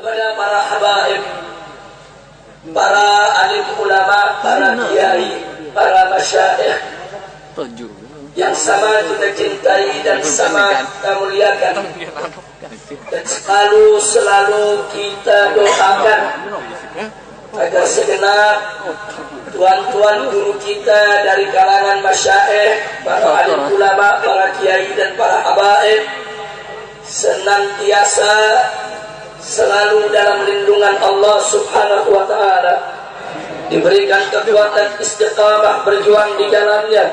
kepada para habaib, para alim ulama, para kiai, para masyayikh yang sama kita cintai dan sama kita muliakan, dan selalu kita doakan agar segenap tuan-tuan guru kita dari kalangan masyayikh, para alim ulama, para kiai dan para habaib senantiasa selalu dalam lindungan Allah Subhanahu wa ta'ala, diberikan kekuatan istiqamah berjuang di jalannya,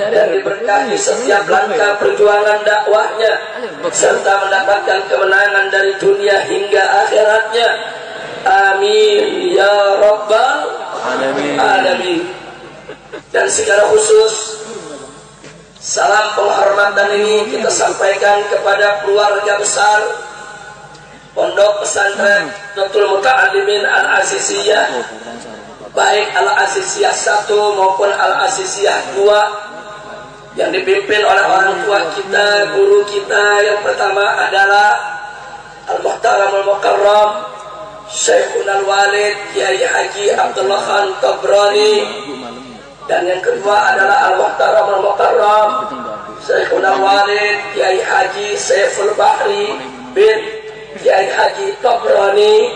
dan diberkahi setiap langkah perjuangan dakwahnya, serta mendapatkan kemenangan dari dunia hingga akhiratnya. Amin ya rabbal alamin. Dan secara khusus salam penghormatan ini kita sampaikan kepada keluarga besar Pondok Pesantren Nurul Muta'allimin Al-Aziziyah, baik Al-Aziziyah 1 maupun Al-Aziziyah 2, yang dipimpin oleh orang tua kita, guru kita. Yang pertama adalah Al-Muhtaram Al-Mukarram Syekhun Al-Walid Kiai Haji Abdullah Khan Tabrani, dan yang kedua adalah Al-Muhtaram Al-Mukarram Syekhun Al-Walid Kiai Haji Saiful Bahri bin Kiai Haji Tabrani,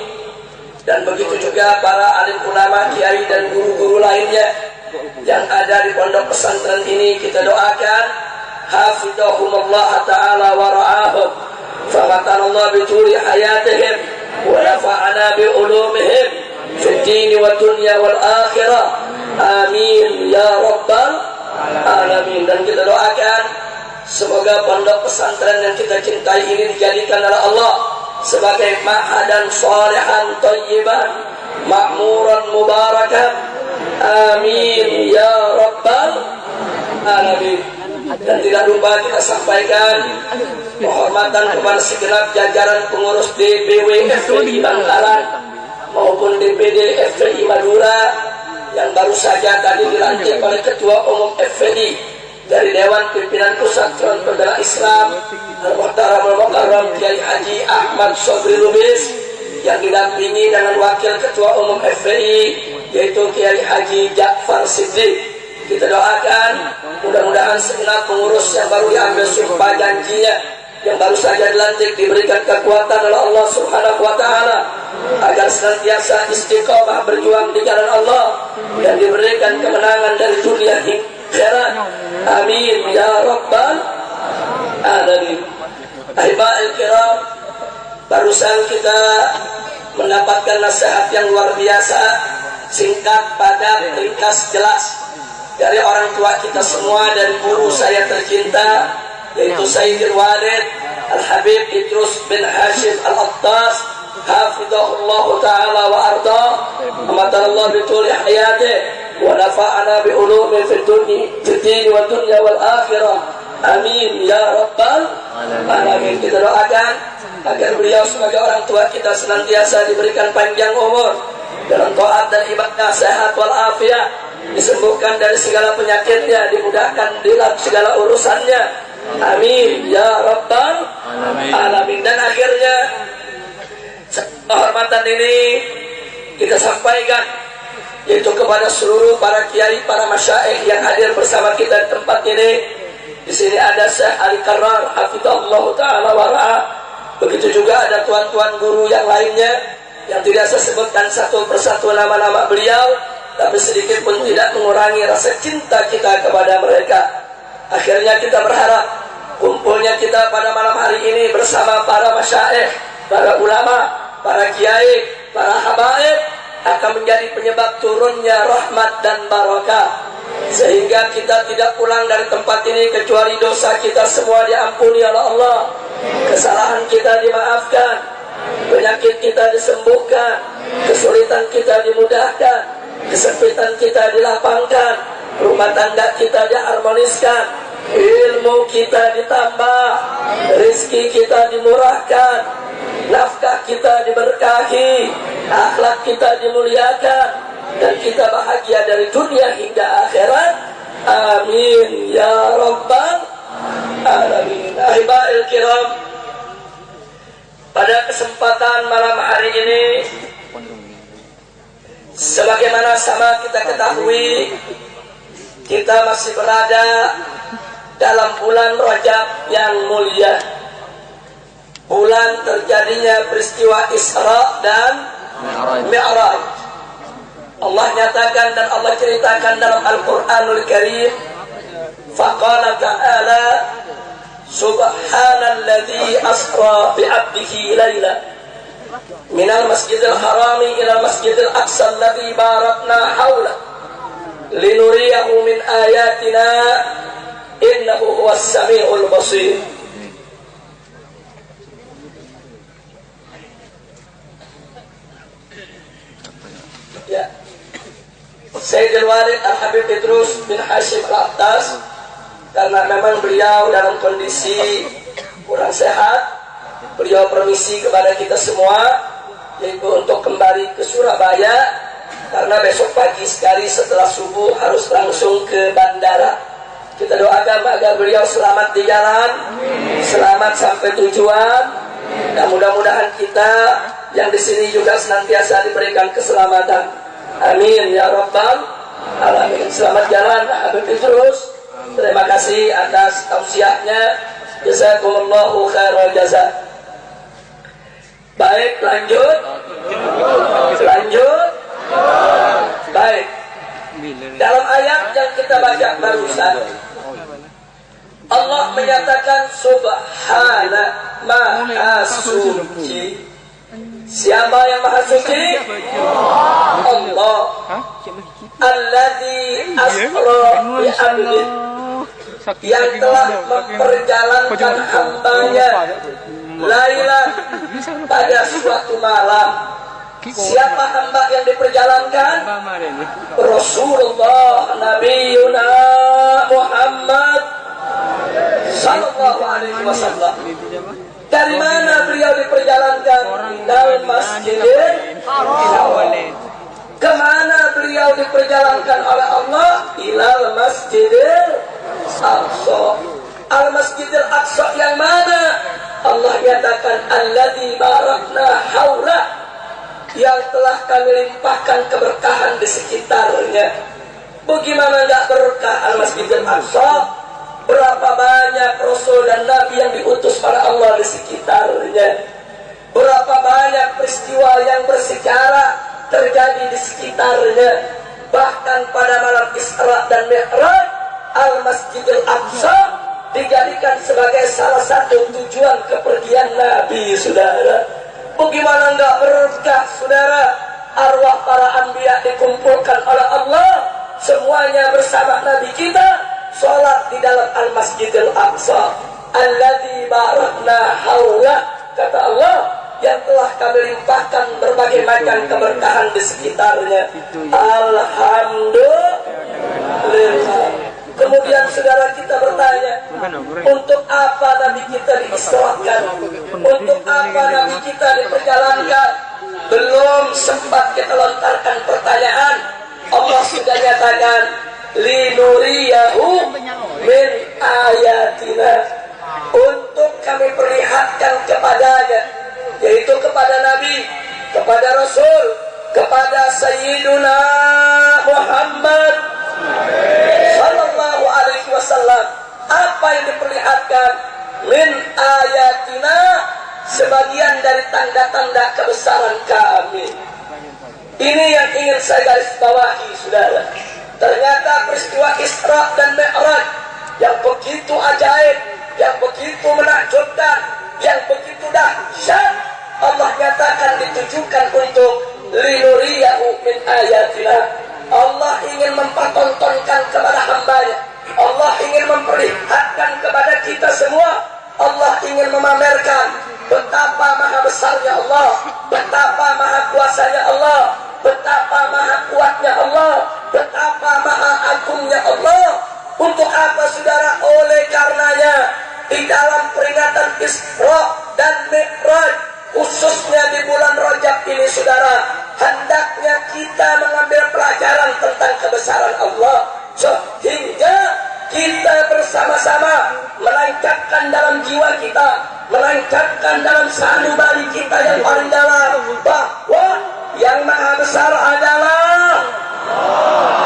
dan begitu juga para alim ulama, kiai dan guru-guru lainnya yang ada di pondok pesantren ini. Kita doakan hafidhahumullah ta'ala wa ra'ahum, famatanallah bituli hayatihim wa nafa'ana bi ulumihim fid dini wa dunya wal akhirah. Amin ya rabbal alamin. Dan kita doakan semoga pondok pesantren yang kita cintai ini dijadikan oleh Allah sebagai ma'hadan salihan thayyiban ma'muran mubarakan. Amin ya rabbal alamin. Dan tidak lupa kita sampaikan penghormatan kepada segenap jajaran pengurus DPW FPI Bangkalan maupun DPD FPI Madura yang baru saja tadi dilantik oleh Ketua Umum FPI dari Dewan Pimpinan Pusat Front Pembela Islam Al-Muhtaram Al-Mukarram Kiai Haji Ahmad Sobri Lubis, yang didampingi dengan Wakil Ketua Umum FPI yaitu Kiai Haji Ja'far Siddiq. Kita doakan mudah-mudahan segenap pengurus yang baru diambil sumpah janjinya, yang baru saja dilantik, diberikan kekuatan oleh Allah Subhanahu wa ta'ala agar senantiasa istiqomah berjuang di jalan Allah dan diberikan kemenangan dari dunia hingga akhirat. Amin ya rabbal alamin. Ahiba'il kiram, barusan kita mendapatkan nasihat yang luar biasa, singkat, padat, ringkas, jelas dari orang tua kita semua, dari guru saya tercinta yaitu Sayyidil Walid Al-Habib Idrus bin Hashim Al-Attas, hafidhahullah ta'ala wa arda, amatallah bituli hayatih wa nafa'ana bi ulumi fid dunya wa dunya wal akhirah. Amin ya rabbal alamin. Kita doakan agar beliau sebagai orang tua kita senantiasa diberikan panjang umur dalam taat dan ibadah, sehat wal afiat, disembuhkan dari segala penyakitnya, dimudahkan dalam segala urusannya. Amin ya rabbal alamin. Dan akhirnya kehormatan ini kita sampaikan yaitu kepada seluruh para kiai, para masyayikh yang hadir bersama kita di tempat ini. Di sini ada Syekh Ali Karrar hafizahullah ta'ala wa ra'ah. Begitu juga ada tuan-tuan guru yang lainnya yang tidak saya sebutkan satu persatu nama-nama beliau, tapi sedikit pun tidak mengurangi rasa cinta kita kepada mereka. Akhirnya kita berharap kumpulnya kita pada malam hari ini bersama para masyayikh, para ulama, para kiai, para habaib akan menjadi penyebab turunnya rahmat dan barakah, sehingga kita tidak pulang dari tempat ini kecuali dosa kita semua diampuni oleh Allah, kesalahan kita dimaafkan, penyakit kita disembuhkan, kesulitan kita dimudahkan, kesempitan kita dilapangkan, rumah tangga kita diharmoniskan, ilmu kita ditambah, rezeki kita dimurahkan, nafkah kita diberkahi, akhlak kita dimuliakan, dan kita bahagia dari dunia hingga akhirat. Amin ya rabbal alamin. Ahiba'il kiram, Pada kesempatan malam hari ini, sebagaimana sama kita ketahui, kita masih berada dalam bulan Rajab yang mulia, bulan terjadinya peristiwa Isra dan Mi'raj. Allah nyatakan dan Allah ceritakan dalam Al-Quranul Karim, faqala ta'ala subhanalladzi asra bi'abdihi layla minal masjidil harami ilal masjidil aqsa alladzi barakna hawla linuriyahu min ayatina innahu huwas sami'ul basir. Ya, Sayyidul Walid Al-Habib Idrus bin Hashim Al-Attas, karena memang beliau dalam kondisi kurang sehat, beliau permisi kepada kita semua yaitu untuk kembali ke Surabaya, karena besok pagi sekali setelah subuh harus langsung ke bandara. Kita doakan agar beliau selamat di jalan, selamat sampai tujuan, dan mudah-mudahan kita yang di sini juga senantiasa diberikan keselamatan. Amin ya rabbal alamin. Selamat jalan Habib Idrus. Terima kasih atas tausiahnya. Jazakumullahu khairal jazaa. Baik, lanjut. Baik. Dalam ayat yang kita baca barusan, Allah menyatakan subhana, maha suci. Siapa yang maha suci? Allah. Alladzi asra bi abdi, yang telah memperjalankan hambanya laila pada suatu malam. Siapa hamba yang diperjalankan? Rasulullah Nabiyuna Muhammad sallallahu alaihi wasallam. Dari mana beliau diperjalankan? Dari Masjidil Haram. Kemana beliau diperjalankan oleh Allah? Ilal Masjidil Aqsa. Al-Masjidil Aqsa yang mana? Allah nyatakan alladzi barakna haula, yang telah kami limpahkan keberkahan di sekitarnya. Bagaimana enggak berkah Al-Masjidil Aqsa? Berapa banyak Rasul dan Nabi yang diutus pada Allah di sekitarnya. Berapa banyak peristiwa yang bersejarah terjadi di sekitarnya. Bahkan pada malam Isra dan Mi'raj, Al-Masjidil Aqsa dijadikan sebagai salah satu tujuan kepergian Nabi, saudara. Bagaimana enggak berkah, saudara? Arwah para anbiya dikumpulkan oleh Allah, semuanya bersama Nabi kita sholat di dalam Al-Masjidil Aqsa. Alladzi barakna haula, kata Allah, yang telah kami limpahkan berbagai macam keberkahan di sekitarnya. Alhamdulillah. Kemudian saudara kita bertanya, untuk apa Nabi kita diisrakan? Untuk apa Nabi kita diperjalankan? Belum sempat kita lontarkan pertanyaan, Allah sudah nyatakan, linuriyahu min ayatina, untuk kami perlihatkan kepadanya, yaitu kepada Nabi, kepada Rasul, kepada Sayyiduna Muhammad sallallahu alaihi wasallam. Apa yang diperlihatkan? Min ayatina, sebagian dari tanda-tanda kebesaran kami. Ini yang ingin saya garis bawahi, saudara. Ternyata peristiwa Isra dan Mi'raj yang begitu ajaib, yang begitu menakjubkan, yang begitu dahsyat, Allah nyatakan ditujukan untuk linuriyahu min ayatina. Allah ingin mempertontonkan kepada hambanya, Allah ingin memperlihatkan kepada kita semua, Allah ingin memamerkan betapa maha besarnya Allah, betapa maha kuasanya Allah, betapa maha kuatnya Allah, betapa maha agungnya Allah. Untuk apa, saudara? Oleh karenanya di dalam peringatan Isra dan Mi'raj, khususnya di bulan Rajab ini, saudara, hendaknya kita mengambil pelajaran tentang kebesaran Allah, sehingga kita bersama-sama menancapkan dalam jiwa kita, menancapkan dalam sanubari besar adalah.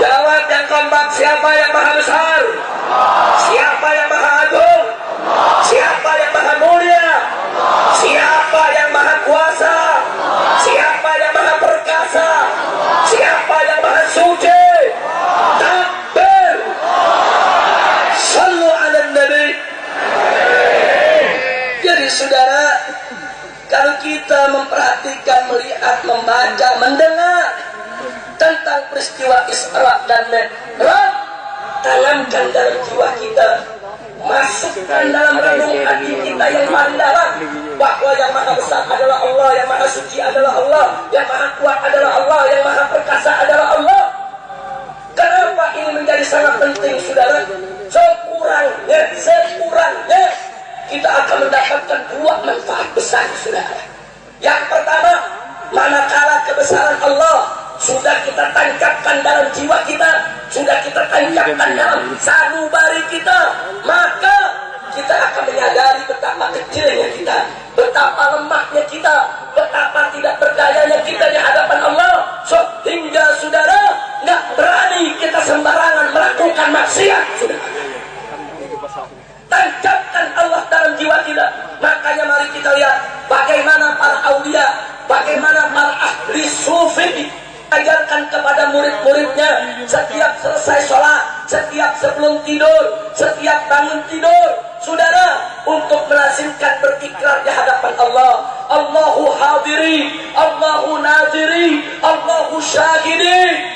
Jawab yang kompak, siapa yang maha besar? Siapa yang maha agung? Siapa yang maha mulia? Siapa yang maha kuasa? Siapa yang maha perkasa? Siapa yang maha suci? Takbir. Sallu ala nabi. Jadi saudara, kalau kita memperhatikan, melihat, membaca, mendengar tentang peristiwa Isra dan Mi'raj, tanamkan dalam jiwa kita, masukkan dalam relung hati kita yang paling dalam, bahwa yang maha besar adalah Allah, yang maha suci adalah Allah, yang maha kuat adalah Allah, yang maha perkasa adalah Allah. Kenapa ini menjadi sangat penting, saudara? Sekurangnya kita akan mendapatkan dua manfaat besar, saudara. Yang pertama, manakala kebesaran Allah sudah kita tancapkan dalam jiwa kita, sudah kita tancapkan dalam sanubari kita, maka kita akan menyadari betapa kecilnya kita, betapa lemahnya kita, betapa tidak berdayanya kita di hadapan Allah, sehingga saudara nggak berani kita sembarangan melakukan maksiat, saudara. Tancapkan Allah dalam jiwa kita. Makanya mari kita lihat bagaimana para aulia, bagaimana para ahli sufi ajarkan kepada murid-muridnya setiap selesai sholat, setiap sebelum tidur, setiap bangun tidur, saudara, untuk melazimkan berikrar di hadapan Allah. Allahu hadiri, Allahu nadiri, Allahu syahidi.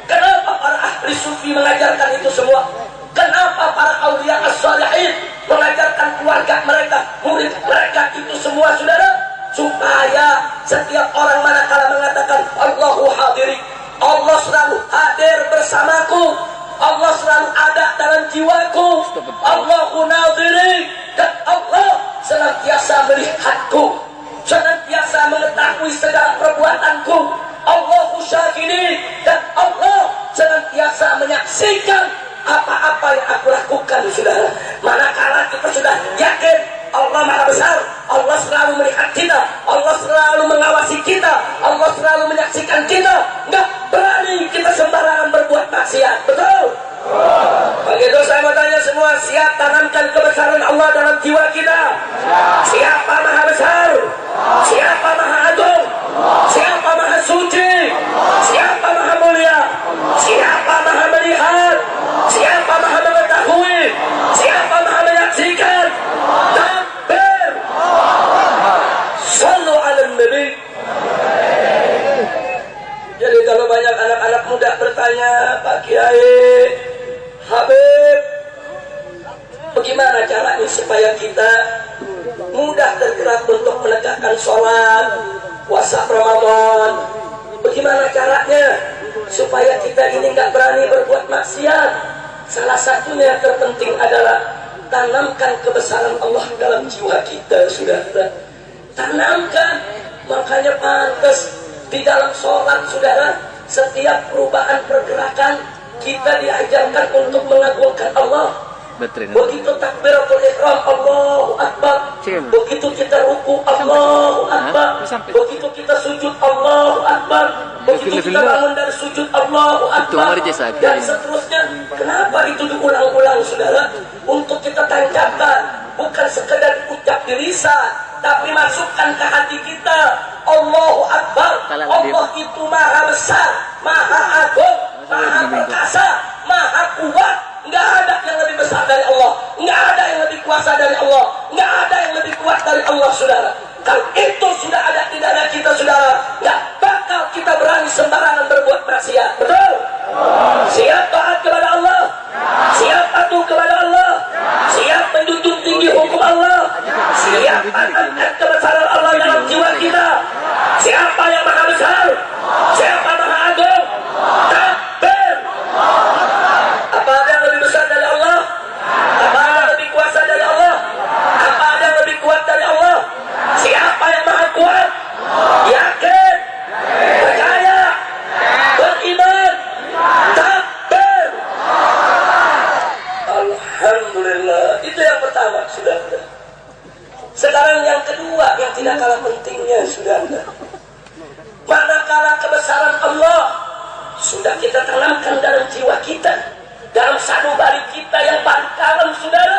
Kenapa para ahli sufi mengajarkan itu semua? Kenapa para aulia as-salihin mengajarkan keluarga mereka, murid mereka itu semua, saudara? Supaya setiap orang manakala mengatakan Allahu hadiri, Allah selalu hadir bersamaku, Allah selalu ada dalam jiwaku, Allahu nadiri, dan Allah senantiasa melihatku, senantiasa mengetahui segala perbuatanku, Allahu syahidi, dan Allah senantiasa menyaksikan apa-apa yang aku lakukan, saudara. Manakala kita sudah yakin Allah maha besar, Allah selalu melihat kita, Allah selalu mengawasi kita, Allah selalu menyaksikan kita, nggak berani kita sembarangan berbuat maksiat, betul? Begitu saya mau tanya semua, siap tanamkan kebesaran Allah dalam jiwa kita? Siapa maha besar? Siapa maha agung? Siapa maha suci? Siapa maha mulia? Siapa maha melihat? Siapa maha mengetahui? Siapa maha menyaksikan? Takbir. Sallu ala nabi. Jadi kalau banyak anak-anak muda bertanya, Pak Kiai, Habib, bagaimana caranya supaya kita mudah tergerak untuk menegakkan sholat, puasa Ramadan? Bagaimana caranya supaya kita ini nggak berani berbuat maksiat? Salah satunya yang terpenting adalah tanamkan kebesaran Allah dalam jiwa kita, saudara. Tanamkan. Makanya pantas di dalam sholat, saudara, setiap perubahan pergerakan kita diajarkan untuk mengagungkan Allah. Begitu takbiratul ihram, Allahu Akbar. Begitu kita ruku, Allahu Akbar. Begitu kita sujud, Allahu Akbar. Begitu kita bangun dari sujud, Allahu Akbar. Dan seterusnya. Kenapa itu diulang-ulang, saudara? Untuk kita tancapkan, bukan sekedar ucap di lisan, tapi masukkan ke hati kita. Allahu Akbar. Allah itu maha besar, maha agung, maha perkasa, maha kuat. Nggak ada yang lebih besar dari Allah, nggak ada yang lebih kuasa dari Allah, nggak ada yang lebih kuat dari Allah, saudara. Kalau itu sudah ada di dada kita, saudara, nggak bakal kita berani sembarangan berbuat maksiat, betul? Siap taat kepada Allah, siap patuh kepada Allah, siap menjunjung tinggi hukum Allah, siap tanamkan kebesaran Allah dalam jiwa kita. Siapa yang maha besar? Siapa maha agung? Takbir. Apa ada yang lebih besar dari Allah? Apa ada yang lebih kuasa dari Allah? Apa ada yang lebih kuat dari Allah? Siapa yang maha kuat? Yakin, percaya, beriman, takbir. Alhamdulillah. Itu yang pertama, saudara. Sekarang yang kedua, yang tidak kalah pentingnya, saudara. Manakala kebesaran kita tanamkan dalam jiwa kita, dalam sanubari kita yang paling dalam, saudara.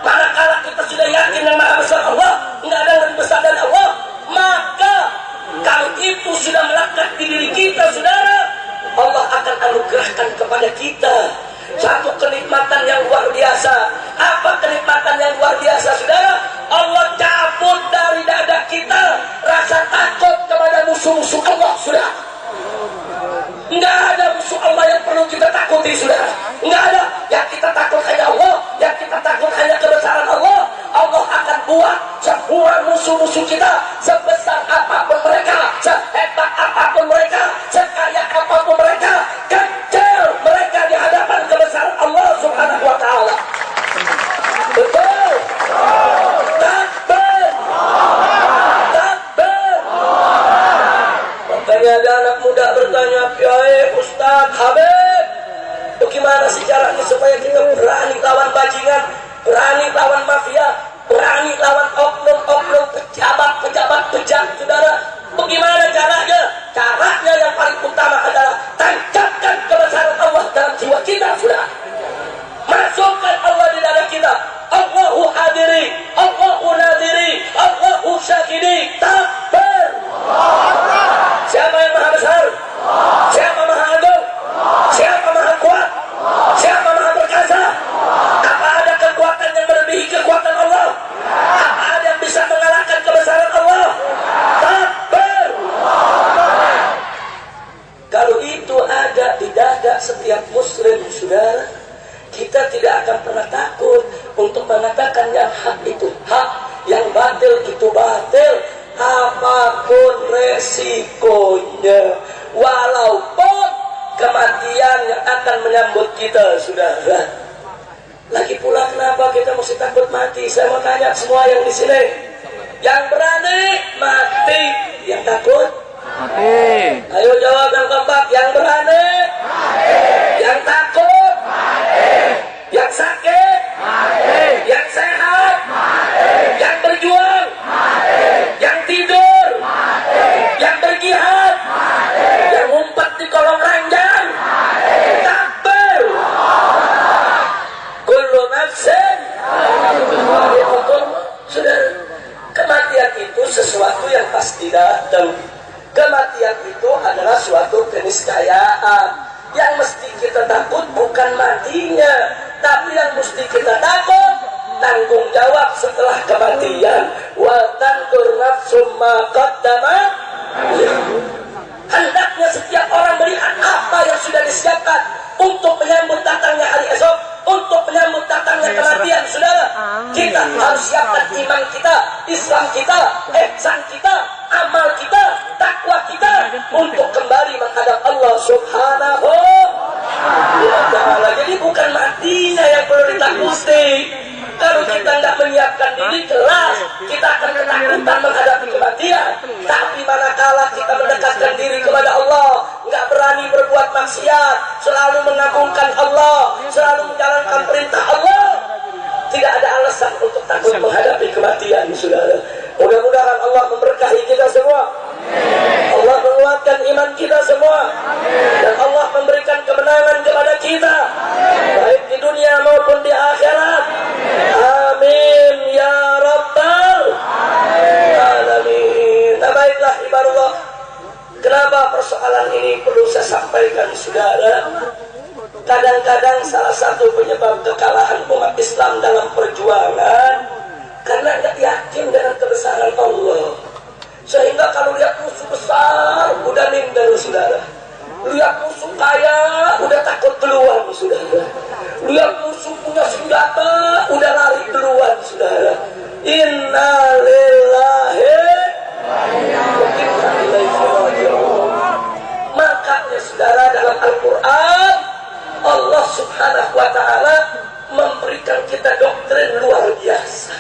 Manakala kita sudah yakin yang Maha Besar Allah, nggak ada yang lebih besar dari Allah, maka kalau itu sudah melekat di diri kita, saudara, Allah akan anugerahkan kepada kita satu kenikmatan yang luar biasa. Apa kenikmatan yang luar biasa, saudara? Allah cabut dari dada kita rasa takut kepada musuh-musuh Allah, saudara. Nggak ada musuh Allah yang perlu kita takuti, saudara. Nggak ada. Yang kita takut hanya Allah, yang kita takut hanya kebesaran Allah. Allah akan buat semua musuh-musuh kita, sebesar apapun mereka, sehebat apapun mereka, sekaya apapun mereka, kecil mereka di hadapan kebesaran Allah Subhanahu wa Ta'ala. Betul? Takbir! Takbir! Makanya ada anak muda bertanya, Kiai, Ustaz, Habib, bagaimana sih caranya supaya kita berani lawan bajingan, berani lawan mafia, berani lawan oknum-oknum pejabat-pejabat bejat, saudara? Bagaimana caranya? Caranya yang paling utama adalah tancapkan kebesaran Allah dalam jiwa kita, saudara. Masukkan Allah di dalam kita. Allahu hadiri, Allahu nadiri, Allahu syakiri. Takbir! Siapa yang maha besar? Siapa maha agung? Siapa maha kuat? Siapa maha perkasa? Apa ada kekuatan yang melebihi kekuatan Allah? Apa ada yang bisa mengalahkan kebesaran Allah? Takbir! Kalau itu ada di dada setiap muslim, saudara, kita tidak akan pernah takut untuk mengatakan yang hak itu hak, yang batil itu batil, apapun resikonya, walaupun kematian yang akan menyambut kita, saudara. Lagi pula kenapa kita mesti takut mati? Saya mau tanya semua yang di sini, yang berani mati, yang takut mati. Ayo jawab yang keempat, yang berani mati, yang takut mati, yang sakit mati, yang sehat mati, yang berjuang mati, yang tidur mati, yang berjihad mati, yang ngumpet di kolong ranjang mati. Takbir! Kullu nafsin sudah. Kematian itu sesuatu yang pasti datang. Kematian itu adalah suatu keniscayaan. Yang mesti kita takut bukan matinya, tapi yang mesti kita takut tanggung jawab setelah kematian. Wa tandur nafsum ma qaddamat. Hendaknya setiap orang melihat apa yang sudah disiapkan untuk menyambut datangnya hari esok, untuk menyambut datangnya kematian, saudara. Kita harus siapkan iman kita, Islam kita, ihsan kita, amal kita, takwa kita untuk kembali menghadap Allah Subhanahu wa Ta'ala. Jadi bukan matinya yang perlu ditakuti. Kalau kita tidak menyiapkan diri, jelas kita akan ketakutan menghadapi kematian. Tapi manakala kita mendekatkan diri kepada Allah, nggak berani berbuat maksiat, selalu mengagungkan Allah, selalu menjalankan perintah Allah, tidak ada alasan untuk takut menghadapi kematian, saudara. Mudah-mudahan Allah memberkahi kita semua, Allah menguatkan iman kita semua, dan Allah memberikan kemenangan kepada kita, baik di dunia maupun di akhirat. Amin ya rabbal alamin. Nah, baiklah ibaratullah, kenapa persoalan ini perlu saya sampaikan, saudara? Kadang-kadang salah satu penyebab kekalahan umat Islam dalam perjuangan karena tidak yakin dengan kebesaran Allah. Sehingga kalau lihat musuh besar udah minder, saudara. Lihat musuh kaya udah takut duluan, saudara. Lihat musuh punya senjata udah lari duluan, saudara. Inna lillahi wa inna ilaihi raji'un. Makanya, saudara, dalam Al-Quran Allah Subhanahu wa Ta'ala memberikan kita doktrin luar biasa.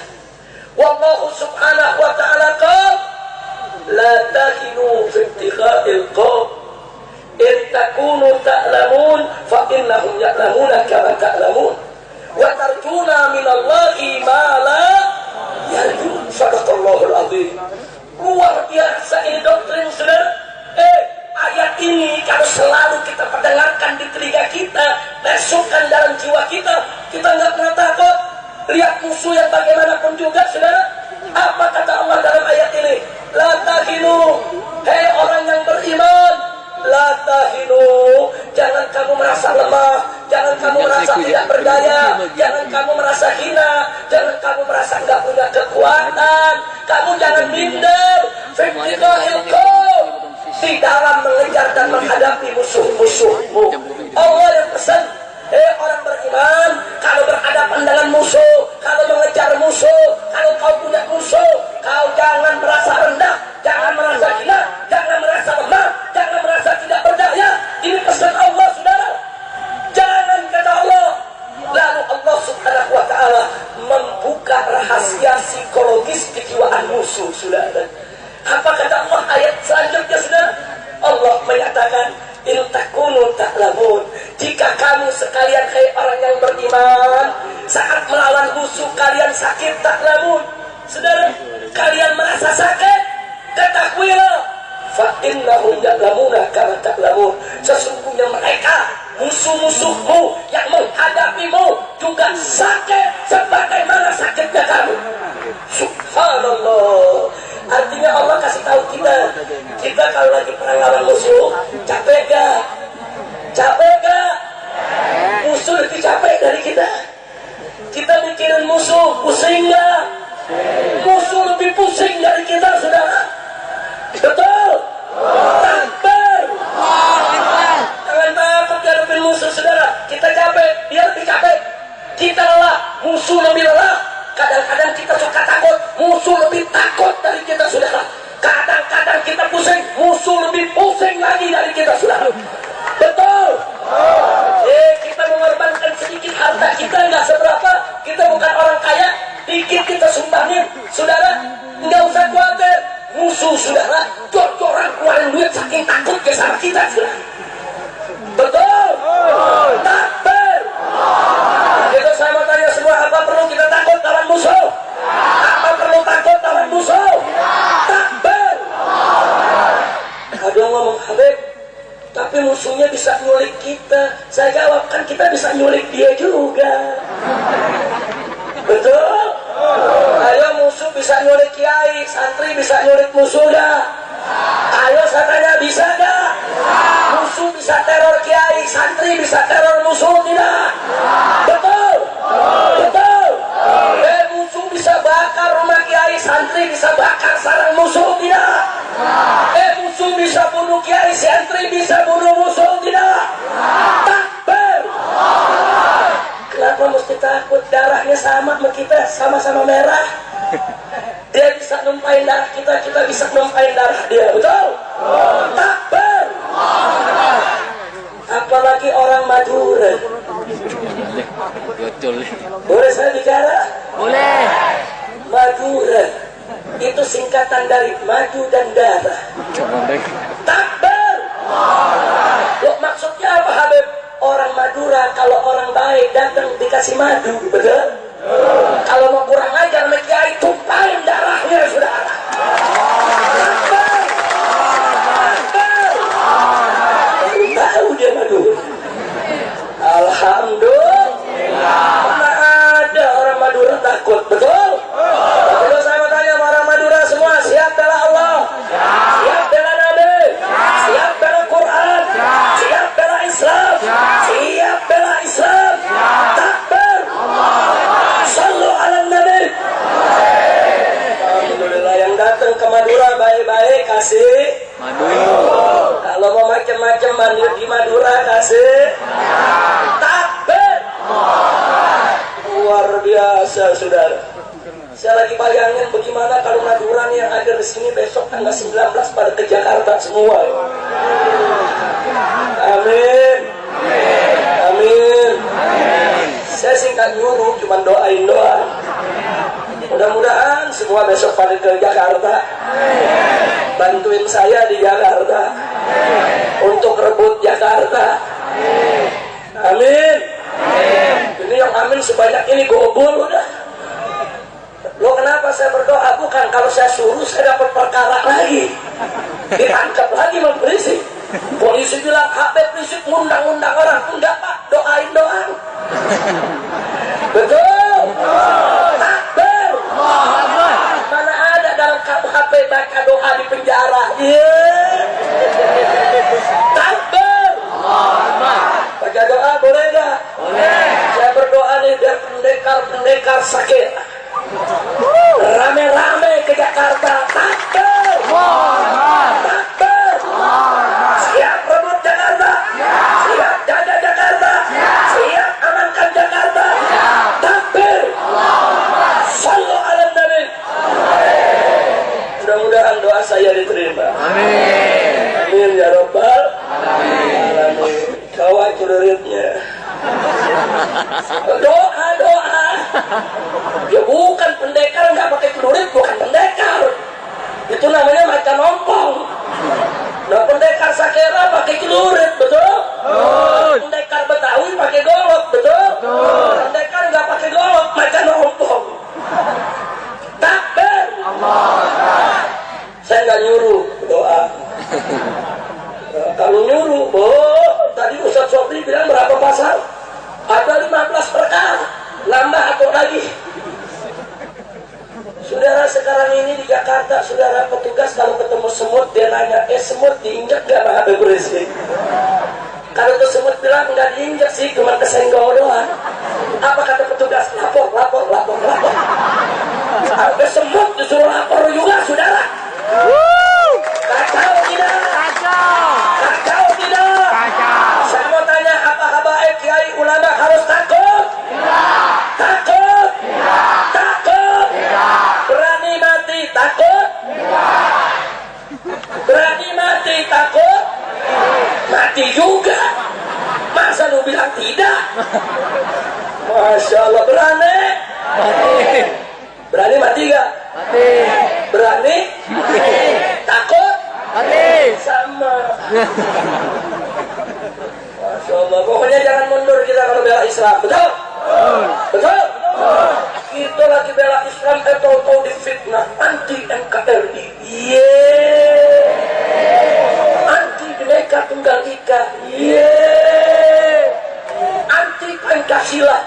Wallahu Subhanahu wa Ta'ala qala la tahinu fi ibtigha'il qawm in takunu ta'lamun fa innahum ya'lamuna kama ta'lamun wa tarjuna minallahi ma la yarjun. Sadaqallahul azim. Luar biasa ini doktrin, saudara. Ayat ini kalau selalu kita perdengarkan di telinga kita, masukkan dalam jiwa kita, kita nggak pernah takut lihat musuh yang bagaimanapun juga, saudara. Apa kata Allah dalam ayat ini? La tahinu, hei orang yang beriman, la tahinu, jangan kamu merasa lemah, jangan kamu merasa tidak berdaya, jangan kamu merasa hina, jangan kamu merasa nggak punya kekuatan, kamu jangan minder, di dalam mengejar dan menghadapi musuh-musuhmu. Allah yang pesan, hei orang beriman, kalau berhadapan dengan musuh, kalau mengejar musuh, kalau kau punya musuh, kau jangan merasa rendah, jangan merasa hina, jangan merasa lemah, jangan merasa tidak berdaya. Ini pesan Allah, saudara. Jangan, kata Allah. Lalu Allah subhanahu wa ta'ala membuka rahasia psikologis kejiwaan musuh, saudara. Apa kata Allah ayat selanjutnya, saudara? Allah menyatakan, in takunu ta'lamun, jika kamu sekalian hai orang yang beriman, saat melawan musuh kalian sakit, ta'lamun, saudara, kalian merasa sakit, ketahuilah, fa innahum ya'lamuna kama ta'lamun, sesungguhnya mereka musuh-musuhmu yang menghadapimu juga sakit sebagaimana sakitnya kamu. Subhanallah. Artinya Allah kasih tahu kita kalau lagi perang lawan musuh, capek gak? Capek gak? Musuh lebih capek dari kita. Kita mikirin musuh, pusing gak? Musuh lebih pusing dari kita, saudara. Betul? Takbir. Jangan takut hadapin musuh, saudara. Kita capek, dia lebih capek. Kita lelah, musuh lebih lelah. Kadang-kadang kita suka takut, musuh lebih takut dari kita, saudara. Kadang-kadang kita pusing, musuh lebih pusing lagi dari kita, saudara. Betul? Kita mengorbankan sedikit harta kita, nggak seberapa. Kita bukan orang kaya, dikit kita sumbangin, saudara. Nggak usah khawatir, musuh, saudara, jor-joran keluarin duit saking takutnya sama kita, saudara. Betul? Takbir. Itu saya mau tanya semua, apa perlu kita takut lawan musuh? Apa perlu takut lawan musuh? Takbir. Ada yang ngomong, Habib, tapi musuhnya bisa nyulik kita. Saya jawab, kan kita bisa nyulik dia juga. Betul? Ayo, musuh bisa nyulik kiai, santri bisa nyulik musuh dah. Ayo saya tanya, bisa gak? Musuh bisa teror kiai, santri bisa teror musuh tidak? Betul? Betul? Musuh bisa bakar rumah kiai, santri bisa bakar sarang musuh tidak? Musuh bisa bunuh kiai, santri bisa bunuh musuh tidak? Takbir. Kenapa mesti takut? Darahnya sama kita, sama-sama merah. Dia bisa numpain darah kita, kita bisa numpain darah dia, betul? Takbir. Apalagi orang Madura. Boleh saya bicara? Boleh. Madura itu singkatan dari madu dan darah. Takbir. Loh, maksudnya apa, Habib? Orang Madura kalau orang baik datang dikasih madu, betul? Kalau mau kurang ajar sama kiai, tumpahin darahnya, saudara. Takbir. Takbir. Tahu dia Madura. Alhamdulillah. Mana ada orang Madura takut, betul? Betul. Saya mau tanya orang Madura semua, siap bela Allah? Siap bela Nabi? Siap bela Quran? Siap bela Islam? Siap bela Islam? Takbir. Sallu ala Nabi. Alhamdulillah, yang datang ke Madura baik-baik kasih madu. Kalau mau macam-macam bandir di Madura kasih takbir. Luar biasa, saudara. Saya lagi bayangin bagaimana kalau Madura yang ada di sini besok tanggal 19 pada ke Jakarta semua. Amin. Amin. Saya singkat nyuruh, cuma doain doa. Mudah-mudahan semua besok pada ke Jakarta. Bantuin saya di Jakarta untuk rebut Jakarta. Amin. Ini yang amin sebanyak ini gobol udah. Lo kenapa saya berdoa? Bukan kalau saya suruh saya dapat perkara lagi, ditangkap lagi sama polisi. Polisi bilang fisik ngundang-undang orang. Enggak Pak, doain doang. Betul. Takbir. Mana ada dalam KUHP baca doa di penjara. Takbir. Baca doa boleh gak? Boleh. Saya berdoa nih biar pendekar sakit. Rame-rame ke Jakarta. Takbir. Takbir. Siap rebut Jakarta. Siap jaga Jakarta. Siap amankan Jakarta. Takbir. Sallu ala Nabi. Mudah-mudahan doa saya diterima. Amin. Amin ya Rabbal alamin. Kawai kuduritnya. Doa. Ya bukan pendekar nggak pakai celurit, bukan pendekar. Itu namanya macan ompong. Nah pendekar sakera pakai celurit, betul? Pendekar Betawi pakai golok, betul? Pendekar nggak pakai golok, macan ompong. Takbir. Saya nggak nyuruh doa. Kalau nyuruh, tadi Ustaz Sofri bilang berapa pasal? Ada 15 perkara. Nambah atau lagi? Saudara sekarang ini di Jakarta, saudara petugas kalau ketemu semut dia nanya, semut diinjak gak sama Habib Rizik? Kalau itu semut bilang nggak diinjak sih, cuma kesenggol doang. Apa kata petugas? Lapor. Habis semut disuruh lapor juga, saudara. Kacau tidak? Kacau tidak? Saya mau tanya, apa habaib kiai ulama harus takut? Takut? Takut? Berani mati takut? Berani mati takut? Mati juga. Masa lu bilang tidak? Masya Allah, berani? Berani mati gak? Mati. Berani? Mati. Takut? Mati. Sama. Masya Allah, pokoknya jangan mundur kita kalau bela Islam, betul? Betul? Kita lagi bela Islam, tahu-tahu difitnah anti NKRI, anti Bhinneka Tunggal Ika, anti Pancasila,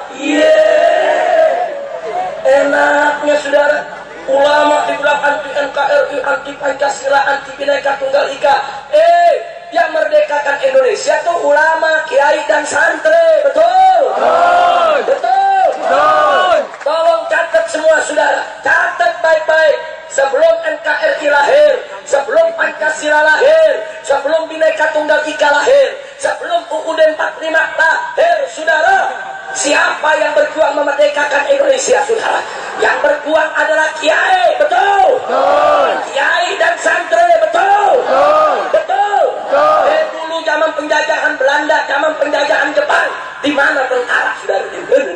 enaknya saudara, ulama dibilang anti NKRI, anti Pancasila, anti Bhinneka Tunggal Ika. Yang merdekakan Indonesia tuh ulama, kiai dan santri, betul? Betul. Tolong catat semua saudara, catat baik-baik. Sebelum NKRI lahir, sebelum Pancasila lahir, sebelum Bhinneka Tunggal Ika lahir, sebelum UUD 45 lahir, saudara, siapa yang berjuang memerdekakan Indonesia, saudara? Yang berjuang adalah kiai, betul? Kiai dan santri, betul? Betul. Dulu zaman penjajahan Belanda, zaman penjajahan Jepang, di mana tentara, saudara? Di mana?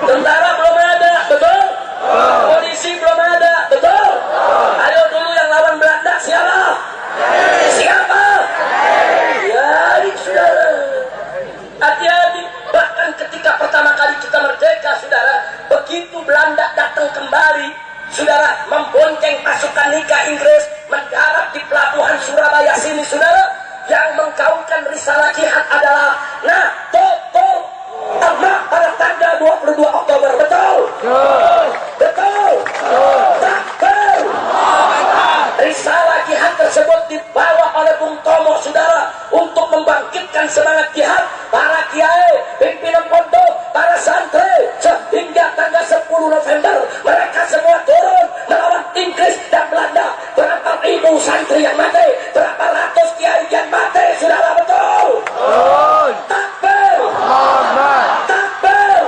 Tentara belum ada, betul? Polisi belum ada, betul? Ayo dulu yang lawan Belanda siapa? Siapa? Ya, saudara. Hati-hati. Bahkan ketika pertama kali kita merdeka, saudara, begitu Belanda datang kembali, saudara, membonceng pasukan Liga Inggris mendarat di pelabuhan Surabaya sini, saudara, yang menggaungkan risalah jihad adalah Nahdlatul Ulama pada tanggal 22 Oktober, betul? Betul. Takbir. Risalah jihad tersebut dibawa oleh Bung Tomo, saudara, untuk membangkitkan semangat jihad para kiai, pimpinan pondok, para santri, sehingga tanggal 10 November mereka semua turun melawan Inggris dan Belanda. Berapa ribu santri yang mati, berapa ratus kiai yang mati, saudara, betul? Takbir. Takbir.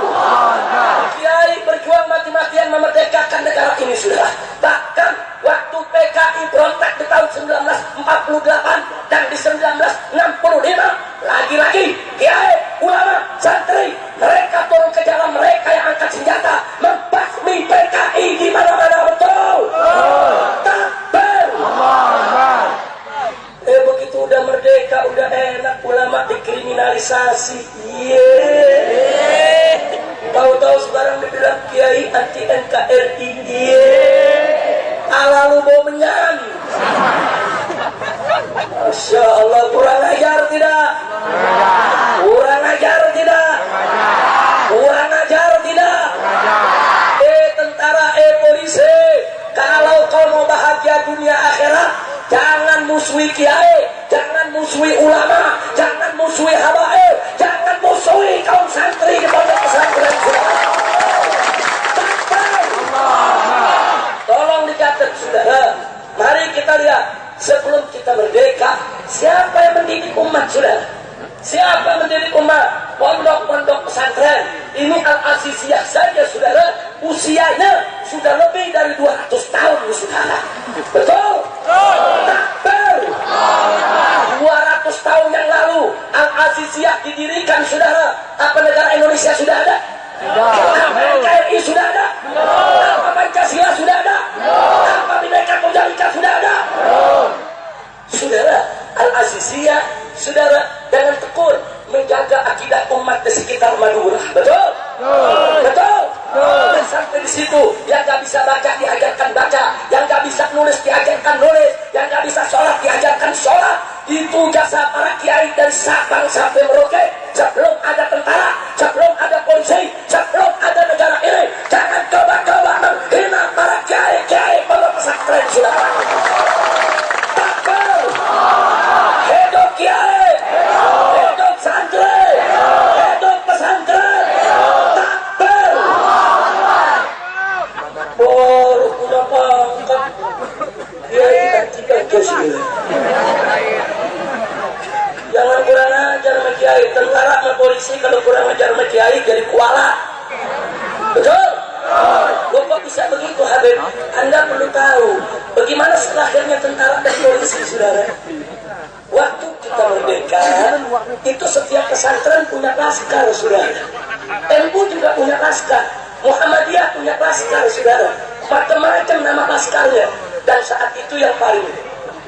Kiai berjuang mati-matian memerdekakan negara ini, saudara. Bahkan waktu PKI berontak di tahun 1948 dan di 1965, lagi-lagi kiai, ulama, santri, mereka turun ke jalan, mereka yang angkat senjata membasmi PKI di mana-mana, betul? Takbir. Begitu udah merdeka, udah enak, ulama dikriminalisasi. Tahu-tahu sekarang dibilang kiai anti NKRI. Ala lu bau menyan. Masya Allah, dunia akhirat. Jangan musuhi kiai, jangan musuhi ulama, jangan musuhi habaib, jangan musuhi kaum santri di pondok pesantren. Tolong dicatat saudara. Mari kita lihat sebelum kita merdeka, siapa yang mendidik umat saudara? Siapa yang mendidik umat? Pondok-pondok pesantren. Ini Al-Aziziyah saja saudara, usianya sudah lebih dari 200 tahun saudara. Betul? Takbir. 200 tahun yang lalu Al-Aziziyah didirikan saudara. Apa negara Indonesia sudah ada? NKRI sudah ada? Apa Pancasila sudah ada? Apa Bhinneka Tunggal Ika sudah ada? Saudara, Al-Aziziyah saudara dengan tekun menjaga akidah umat di sekitar Madura. Betul? Betul? Dan sampai di situ yang gak bisa baca diajarkan baca, yang gak bisa nulis diajarkan nulis, yang gak bisa sholat diajarkan sholat. Itu jasa para kiai dari Sabang sampai Merauke. Sebelum ada tentara, sebelum ada polisi, sebelum ada negara ini, jangan coba-coba menghina para kiai-kiai pondok pesantren saudara. Takbir. Hidup kiai, hidup santri, hidup pesantren. Takbir. Baru punya pangkat kiai dan 3 kesini. Jangan kurang ajar sama kiai. Tentara sama polisi kalau kurang ajar sama kiai jadi kuala. Betul? Bapak bisa begitu Habib. Anda perlu tahu bagaimana lahirnya tentara dan polisi saudara. Waktu kita merdeka itu setiap pesantren punya laskar saudara. NU juga punya laskar, Muhammadiyah punya laskar saudara. Macam-macam nama laskarnya. Dan saat itu yang paling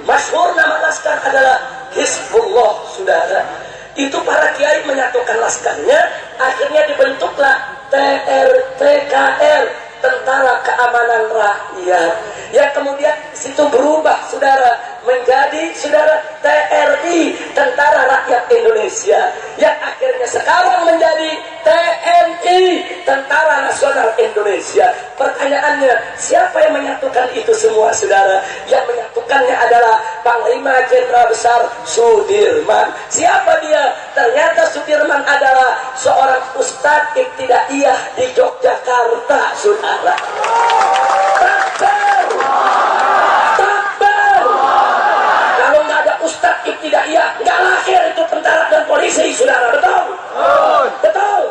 masyhur nama laskar adalah Hizbullah saudara. Itu para kiai menyatukan laskarnya, akhirnya dibentuklah TKR, Tentara Keamanan Rakyat. Yang kemudian situ berubah saudara menjadi saudara TRI, Tentara Rakyat Indonesia. Yang akhirnya sekarang menjadi TNI, Tentara Nasional Indonesia. Pertanyaannya, siapa yang menyatukan itu semua saudara? Yang menyatukannya adalah Panglima Jenderal Besar Sudirman. Siapa dia? Ternyata Sudirman adalah seorang ustadz ibtidaiyah di Yogyakarta saudara. Takbir. Takbir. Kalau nggak ada ustadz ibtidaiyah, nggak lahir itu tentara dan polisi saudara. Betul? Betul?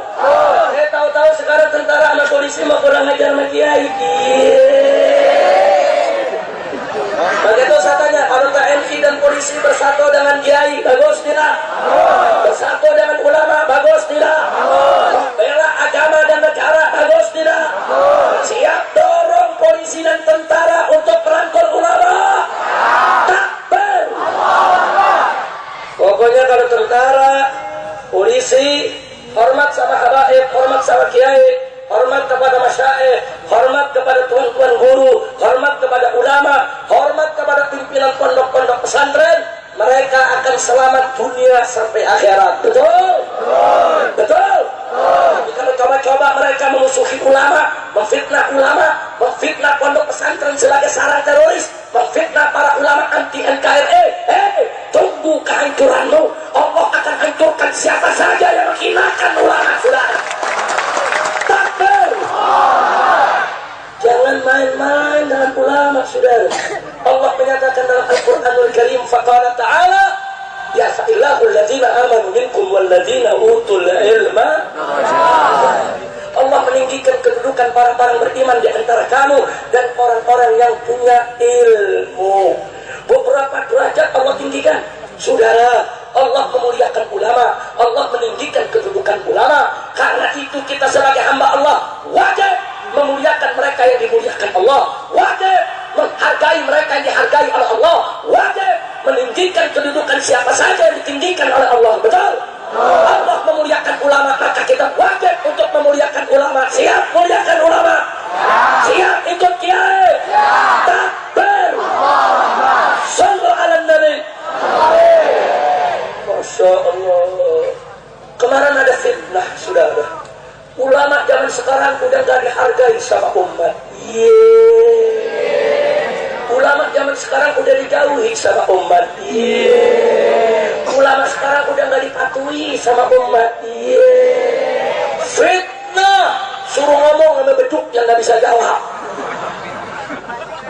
Saya tahu-tahu sekarang tentara sama polisi mau kurang ajar sama kiai. Begitu saya tanya, kalau TNI dan polisi bersatu dengan kiai, bagus tidak? Bersatu dengan ulama, bagus tidak? Bela agama dan negara, bagus tidak? Siap dorong polisi dan tentara untuk merangkul ulama. Takbir. Pokoknya kalau tentara, polisi, hormat sama habaib, hormat sama kiai, hormat kepada masyaikh, hormat kepada tuan-tuan guru, hormat kepada ulama, hormat kepada pimpinan pondok-pondok pesantren, mereka akan selamat dunia sampai akhirat. Betul? Betul? Tapi kalau coba-coba mereka memusuhi ulama, memfitnah pondok pesantren sebagai sarang teroris, memfitnah para ulama anti NKRI, tunggu kehancuranmu. Allah akan hancurkan siapa saja yang menghinakan ulama saudara. Takbir. Jangan main-main dengan ulama saudara. Allah menyatakan dalam Al-Quranul Karim, faqala ta'ala ya'fa'illahu alladhina amanu minkum walladhina utul ilma. Allah meninggikan kedudukan para orang beriman di antara kamu dan orang-orang yang punya ilmu. Beberapa derajat Allah tinggikan saudara. Allah memuliakan ulama, Allah meninggikan kedudukan ulama. Karena itu kita sebagai hamba Allah wajib memuliakan mereka yang dimuliakan Allah, wajib menghargai mereka yang dihargai oleh Allah, wajib meninggikan kedudukan siapa saja yang ditinggikan oleh Allah. Betul? Allah memuliakan ulama, maka kita wajib untuk memuliakan ulama. Siap muliakan ulama? Siap ikut kiai? Takbir. Sallu ala nabi. Masya Allah. Kemarin ada fitnah saudara. Ulama zaman sekarang udah gak dihargai sama umat. Ulama zaman Zaman sekarang udah dijauhi sama umat. Ulama sekarang udah nggak dipatuhi sama umat. Fitnah, suruh ngomong sama beduk yang nggak bisa jawab.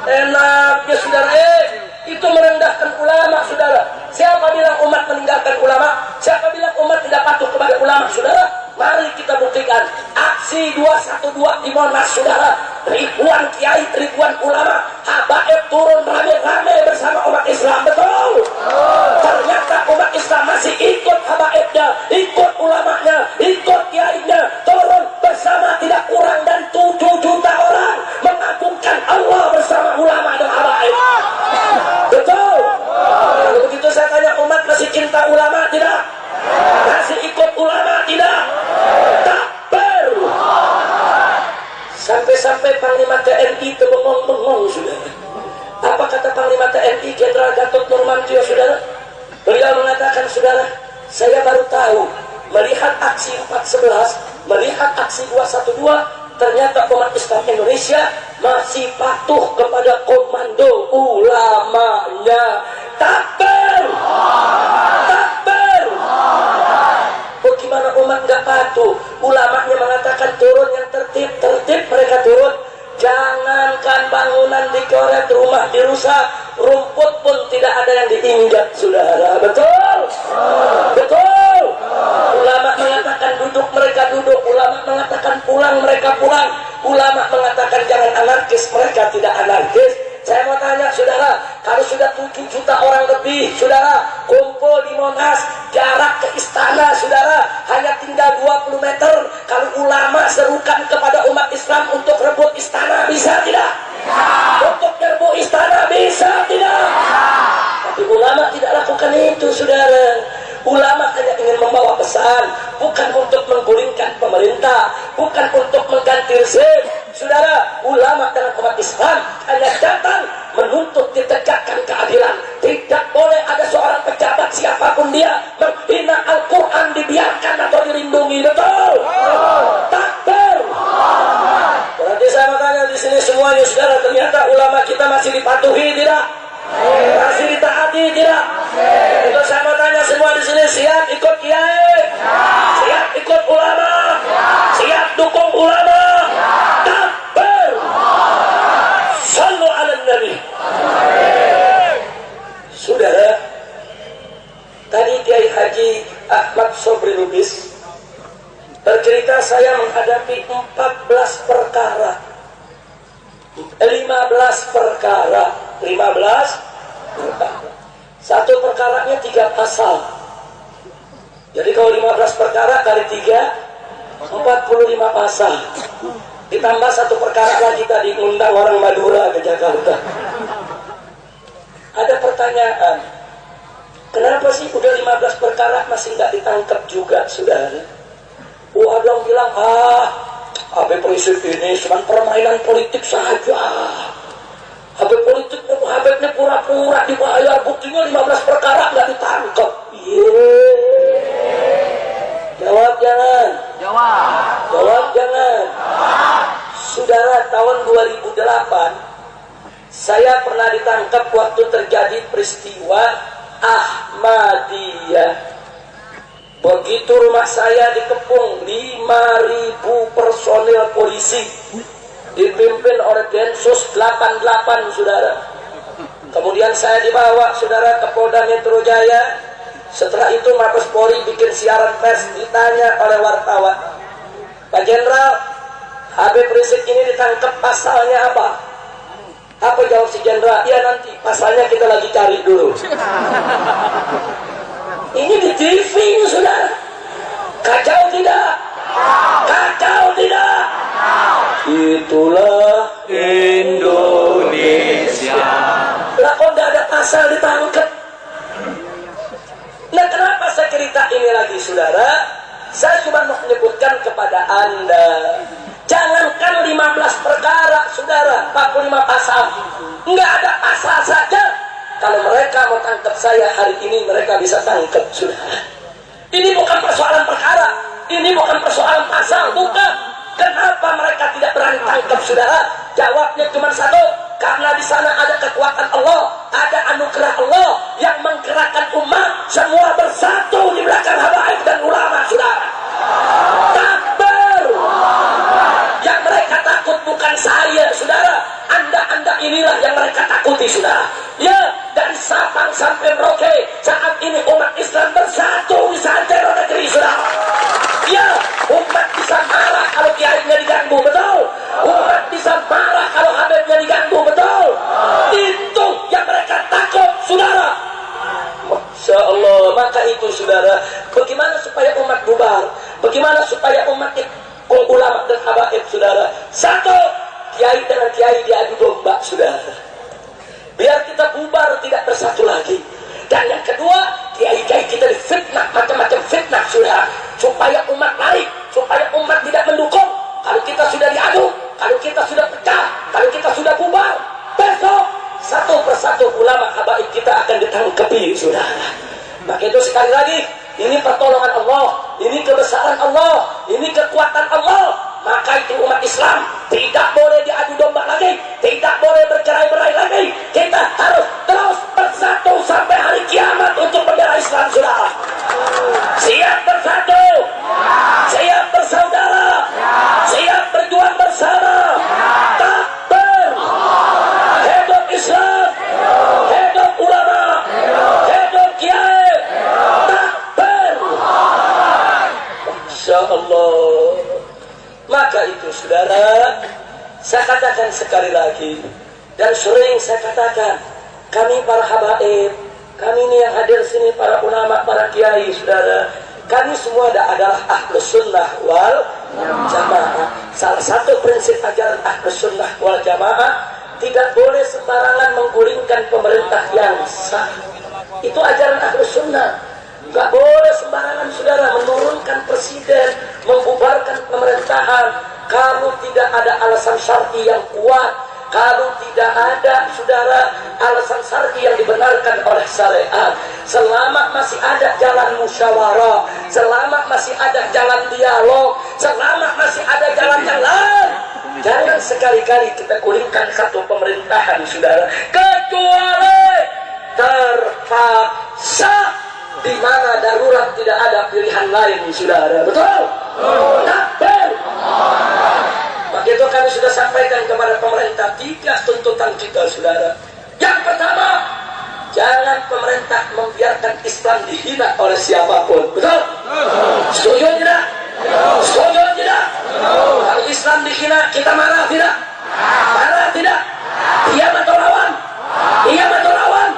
Enaknya saudara, itu merendahkan ulama saudara. Siapa bilang umat meninggalkan ulama? Siapa bilang umat tidak patuh kepada ulama saudara? Mari kita buktikan. Aksi 212 di Monas saudara, ribuan kiai, ribuan ulama, habaib turun rame-rame bersama umat Islam. Betul? Ternyata umat Islam masih ikut habaibnya, ikut ulamanya, ikut kiainya, turun bersama tidak kurang dan 7 juta orang mengagungkan Allah bersama ulama dan habaib. Betul? Kalau begitu saya tanya, umat masih cinta ulama tidak? Masih ikut ulama tidak? Takbir. Sampai-sampai Panglima TNI terbengong-bengong sudah. Apa kata Panglima TNI Jenderal Gatot Nurmantio saudara? Beliau mengatakan, saudara, saya baru tahu melihat aksi 411, melihat aksi 212, ternyata umat Islam Indonesia masih patuh kepada komando ulamanya. Takbir! Takbir! Oh, gimana umat nggak patuh? Ulamanya mengatakan turun yang tertib mereka turun. Jangankan bangunan dicoret, rumah dirusak, rumput pun tidak ada yang diinjak, saudara. Betul? Betul? Ulama mengatakan duduk, mereka duduk. Ulama mengatakan pulang, mereka pulang. Ulama mengatakan jangan anarkis, mereka tidak anarkis. Saya mau tanya saudara, kalau sudah 7 juta orang lebih saudara kumpul di Monas, jarak ke istana saudara hanya tinggal 20 meter. Kalau ulama serukan kepada umat Islam untuk rebut istana, bisa tidak? Untuk rebut istana, bisa tidak? Tapi ulama tidak lakukan itu saudara. Ulama hanya ingin membawa pesan, bukan untuk menggulingkan pemerintah, bukan untuk mengganti rezim. Saudara, ulama dengan umat Islam hanya datang menuntut ditegakkan keadilan. Tidak boleh ada seorang pejabat siapapun dia menghina Al-Quran, dibiarkan atau dilindungi. Betul? Takbir! Berarti saya bertanya di sini semuanya, saudara, ternyata ulama kita masih dipatuhi tidak? Masih ditaati tidak? Itu saya mau tanya semua di sini, siap ikut kiai? Siap ikut ulama? Siap dukung ulama? Takbir! Sallu ala Nabi. Saudara, tadi Kiai Haji Ahmad Sobri Lubis bercerita saya menghadapi 14 perkara, 15 perkara. Satu perkaranya 3 pasal. Jadi kalau 15 perkara kali 3, 45 pasal. Ditambah satu perkara lagi tadi, undang orang Madura ke Jakarta. Ada pertanyaan, kenapa sih udah 15 perkara masih nggak ditangkap juga, saudara? Ada yang bilang, Habib Rizik ini cuma permainan politik saja. Habib politiknya, Habibnya pura-pura dibayar, buktinya 15 perkara nggak ditangkap. Jawab jangan. Jawab jangan. Saudara, tahun 2008 saya pernah ditangkap waktu terjadi peristiwa Ahmadiyah. Begitu rumah saya dikepung 5.000 personil polisi dipimpin oleh Densus 88 saudara. Kemudian saya dibawa saudara ke Polda Metro Jaya. Setelah itu Mabes Polri bikin siaran pers, ditanya oleh wartawan, Pak Jenderal, Habib Rizik ini ditangkap, pasalnya apa? Apa jawab si Jenderal? Ya nanti pasalnya kita lagi cari dulu. Ini di TV ini saudara. Kacau tidak? Kacau tidak? Itulah Indonesia. Lah kok nggak ada pasal ditangkap? Nah, kenapa saya cerita ini lagi saudara? Saya cuma mau menyebutkan kepada Anda, jangankan 15 perkara saudara, 45 pasal, nggak ada pasal saja. Kalau mereka mau tangkap saya hari ini, mereka bisa tangkap saudara. Ini bukan persoalan perkara, ini bukan persoalan pasal, bukan. Kenapa mereka tidak berani tangkap saudara? Jawabnya cuma satu, karena di sana ada kekuatan Allah. Ya, dari Sabang sampai Merauke, saat ini umat Islam bersatu di santero negeri, saudara. Ya, umat bisa marah kalau kiainya diganggu, betul. Umat bisa marah kalau habibnya diganggu, betul. Itu yang mereka takut, saudara. Masya Allah. Maka itu, saudara, bagaimana supaya umat bubar? Bagaimana supaya umat ulama dan habaib, saudara? Satu, kiai dengan kiai diadu domba, saudara. Biar kita bubar, tidak bersatu lagi. Dan yang kedua, kiai-kiai kita difitnah, macam-macam fitnah, saudara, supaya umat naik, supaya umat tidak mendukung. Kalau kita sudah diadu, kalau kita sudah pecah, kalau kita sudah bubar, besok satu persatu ulama habaib kita akan ditangkapi, saudara. Maka itu sekali lagi, ini pertolongan Allah, ini kebesaran Allah, ini kekuatan Allah. Maka itu umat Islam tidak boleh diadu domba lagi, tidak boleh bercerai-berai lagi. Kita harus terus bersatu sampai hari kiamat untuk membela Islam, saudara. Siap bersatu, siap bersaudara, siap berjuang bersama. Takbir, hidup Islam, hidup ulama, hidup kiai. Takbir. Masya Allah. Maka itu, saudara, saya katakan sekali lagi, dan sering saya katakan, kami para habaib, kami ini yang hadir sini, para ulama, para kiai, saudara, kami semua adalah ahlus sunnah wal jamaah. Salah satu prinsip ajaran ahlus sunnah wal jamaah, tidak boleh sembarangan menggulingkan pemerintah yang sah. Itu ajaran ahlus sunnah. Gak boleh sembarangan, saudara, menurunkan presiden, membubarkan pemerintahan kalau tidak ada alasan syar'i yang kuat, kalau tidak ada, saudara, alasan syar'i yang dibenarkan oleh syariat. Selama masih ada jalan musyawarah, selama masih ada jalan dialog, selama masih ada jalan yang lain, jangan sekali-kali kita gulingkan satu pemerintahan, saudara, kecuali terpaksa, di mana darurat tidak ada pilihan lain, saudara. Betul? Takbir. Maka itu kami sudah sampaikan kepada pemerintah 3 tuntutan kita, saudara. Yang pertama, jangan pemerintah membiarkan Islam dihina oleh siapapun. Betul? Setuju tidak? Setuju tidak? Kalau Islam dihina, kita marah tidak? Marah tidak? Diam atau lawan? Diam atau lawan?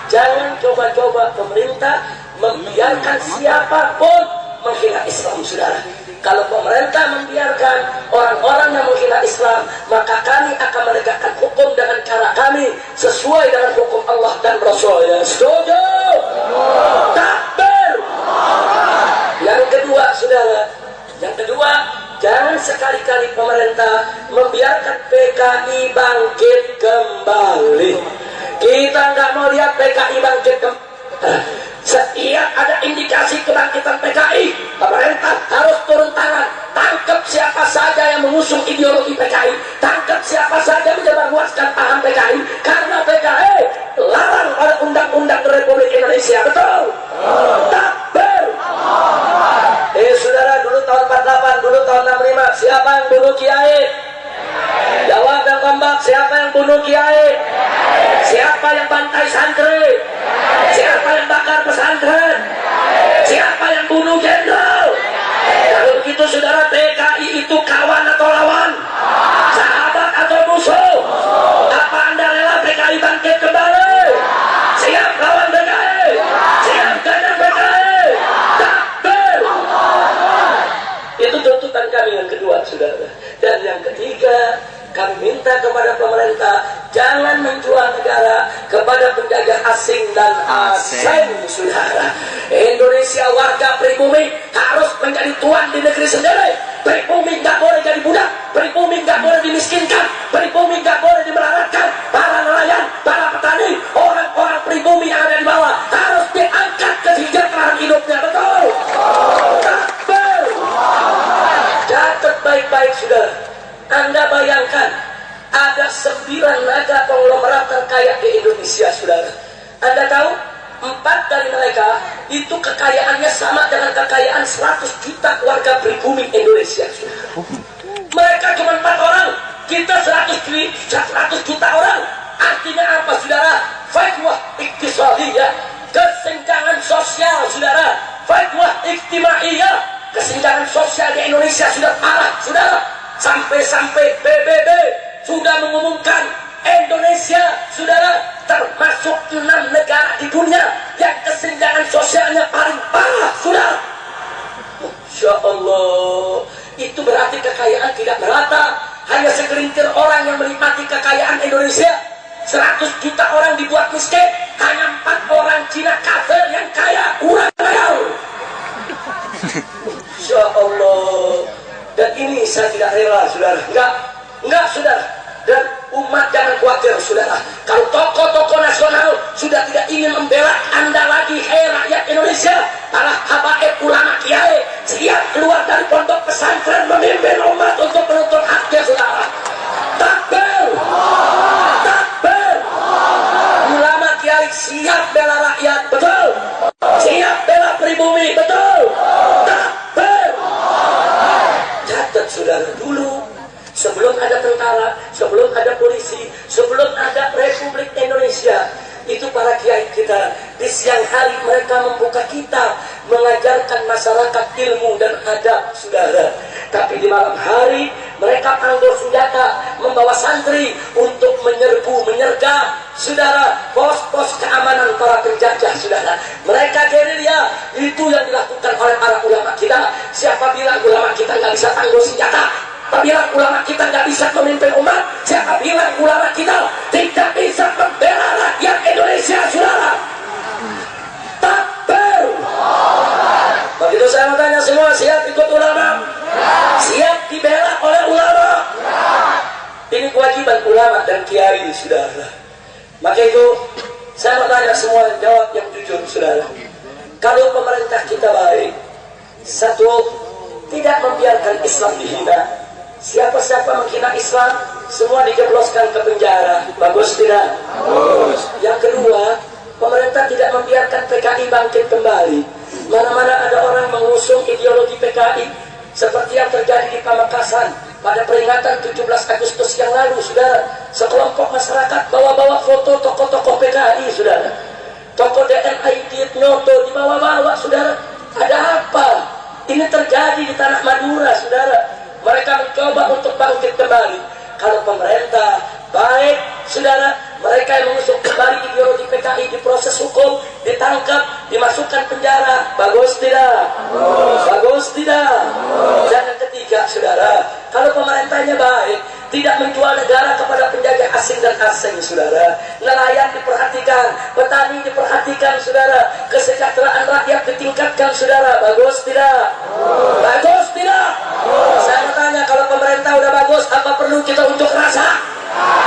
Jangan coba-coba pemerintah membiarkan siapapun menghina Islam, saudara. Kalau pemerintah membiarkan orang-orang yang menghina Islam, maka kami akan menegakkan hukum dengan cara kami sesuai dengan hukum Allah dan Rasul-Nya. Setuju? Takbir. Yang kedua, saudara, yang kedua, jangan sekali-kali pemerintah membiarkan PKI bangkit kembali. Kita nggak mau lihat PKI bangkit setiap ada indikasi kebangkitan PKI, pemerintah harus turun tangan, tangkap siapa saja yang mengusung ideologi PKI, tangkap siapa saja menyebarluaskan paham PKI, karena PKI larang oleh undang-undang Republik Indonesia. Betul? Takbir. Saudara, dulu tahun 48, dulu tahun 65, siapa yang bunuh kiai? Jawab yang kompak, siapa yang bunuh kiai? Siapa yang bantai santri? Siapa yang bakar pesantren? Siapa yang bunuh jenderal? Kalau begitu, saudara, PKI itu kawan atau lawan? Sahabat atau musuh? Apa Anda rela PKI bangkit kembali? Siap lawan PKI? Siap dengan PKI? Takbir. Itu tuntutan kami yang kedua, saudara. Dan yang ketiga, kami minta kepada pemerintah jangan menjual negara kepada penjajah asing dan asing, saudara. Indonesia warga pribumi harus menjadi tuan di negeri sendiri. Pribumi nggak boleh jadi budak, pribumi nggak boleh dimiskinkan, pribumi nggak boleh dimelaratkan. Para nelayan, para petani, orang-orang pribumi yang ada di bawah harus diangkat kesejahteraan hidupnya. Betul? Takbir. Catat baik-baik, saudara. Anda bayangkan ada 9 mega konglomerat terkaya di Indonesia, saudara. Anda tahu 4 dari mereka itu kekayaannya sama dengan kekayaan 100 juta warga pribumi Indonesia, saudara. Mereka cuma 4 orang, kita 100 juta orang. Artinya apa saudara? Fajwah iktisadiyah, kesenjangan sosial saudara. Fajwah ijtimaiyah, kesenjangan sosial di Indonesia sudah parah saudara. Sampai-sampai PBB sudah mengumumkan Indonesia saudara termasuk 6 negara di dunia yang kesenjangan sosialnya paling parah saudara. Masya Allah, itu berarti kekayaan tidak merata. Hanya segelintir orang yang menikmati kekayaan Indonesia. 100 juta orang dibuat miskin, hanya 4 orang Cina kafir yang kaya, kurang kaya. Masya Allah. Dan ini saya tidak rela saudara. Enggak saudara. Dan umat jangan khawatir saudara. Kalau tokoh-tokoh nasional sudah tidak ingin membela Anda lagi, rakyat Indonesia, para habaib ulama kiai siap keluar dari pondok pesantren memimpin umat untuk menuntut haknya saudara. Takbir, takbir. Ulama kiai siap bela rakyat, betul. Siap bela pribumi, betul. Takbir. Catat saudara, dulu sebelum ada tentara, sebelum ada polisi, sebelum ada Republik Indonesia, itu para kiai kita di siang hari mereka membuka kitab, mengajarkan masyarakat ilmu dan adab saudara. Tapi di malam hari mereka panggul senjata, membawa santri untuk menyerbu, menyergap saudara pos-pos keamanan para penjajah saudara. Mereka gerilya, itu yang dilakukan oleh para ulama kita. Siapa bilang ulama kita nggak bisa tangguh senjata? Siapa bilang ulama kita nggak bisa memimpin umat? Siapa bilang ulama kita tidak bisa membela rakyat Indonesia saudara? Takbir. Begitu saya mau tanya semua, siap ikut ulama? Siap dibela oleh ulama? Ini kewajiban ulama dan kiai saudara. Maka itu saya mau tanya semua, jawab yang jujur saudara. Kalau pemerintah kita baik, satu, tidak membiarkan Islam dihina. Siapa-siapa menghina Islam semua dijebloskan ke penjara. Bagus tidak? Bagus. Yang kedua, pemerintah tidak membiarkan PKI bangkit kembali. Mana-mana ada orang mengusung ideologi PKI seperti yang terjadi di Pamekasan pada peringatan 17 Agustus yang lalu saudara. Sekelompok masyarakat bawa-bawa foto tokoh-tokoh PKI saudara. Tokoh DNI Noto dibawa-bawa saudara. Ada apa? Ini terjadi di tanah Madura saudara. Mereka mencoba untuk bangkit kembali. Kalau pemerintah baik saudara, mereka yang mengusung kembali ideologi PKI diproses hukum, ditangkap, dimasukkan penjara. Bagus tidak? Bagus tidak? Dan yang ketiga saudara, kalau pemerintahnya baik, tidak menjual negara kepada penjajah asing dan asing saudara. Nelayan diperhatikan, petani diperhatikan saudara, kesejahteraan rakyat ditingkatkan saudara. Bagus tidak? Bagus tidak? Saya bertanya, kalau pemerintah udah bagus, apa perlu kita unjuk rasa?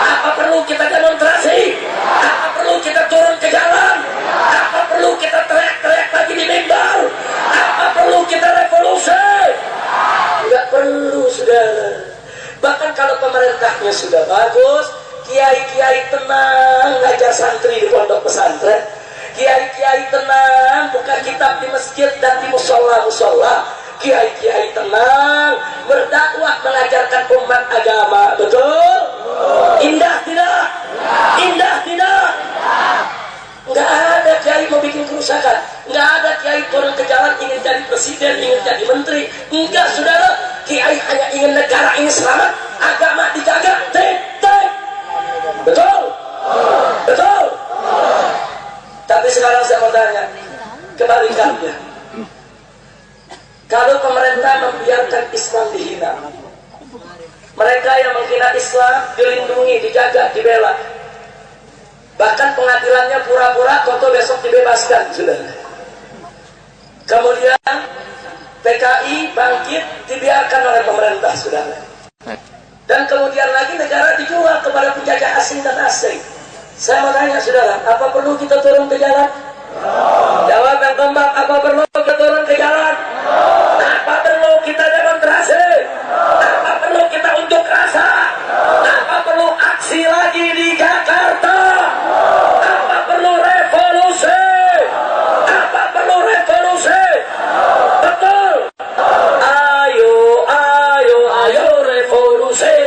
Apa perlu kita demonstrasi? Apa perlu kita turun ke jalan? Apa perlu kita teriak-teriak lagi di mimbar? Apa perlu kita revolusi? Tidak perlu saudara. Bahkan kalau pemerintahnya sudah bagus, kiai-kiai tenang ngajar santri di pondok pesantren, kiai-kiai tenang buka kitab di masjid dan di musola-musola, kiai-kiai tenang berdakwah mengajarkan umat agama. Betul? Indah tidak? Indah tidak? Nggak ada kiai mau bikin kerusakan, nggak ada kiai turun ke jalan ingin jadi presiden, ingin jadi menteri. Enggak saudara, kiai hanya ingin negara ini selamat, agama dijaga. Titik. Betul? Betul? Tapi sekarang saya mau tanya, kebalikannya. Kalau pemerintah membiarkan Islam dihina, mereka yang menghina Islam dilindungi, dijaga, dibela. Bahkan pengadilannya pura-pura Toto besok dibebaskan sudah. Kemudian PKI bangkit dibiarkan oleh pemerintah sudah. Dan kemudian lagi negara dijual kepada penjajah asing dan asing. Saya mau tanya saudara, apa perlu kita turun ke jalan? Jawab yang keempat, apa perlu kita turun ke jalan? Apa perlu kita demonstrasi? Apa perlu kita unjuk rasa? Apa perlu aksi lagi di Jakarta? Apa perlu revolusi? Apa perlu revolusi? Betul? Ayo, ayo, ayo revolusi.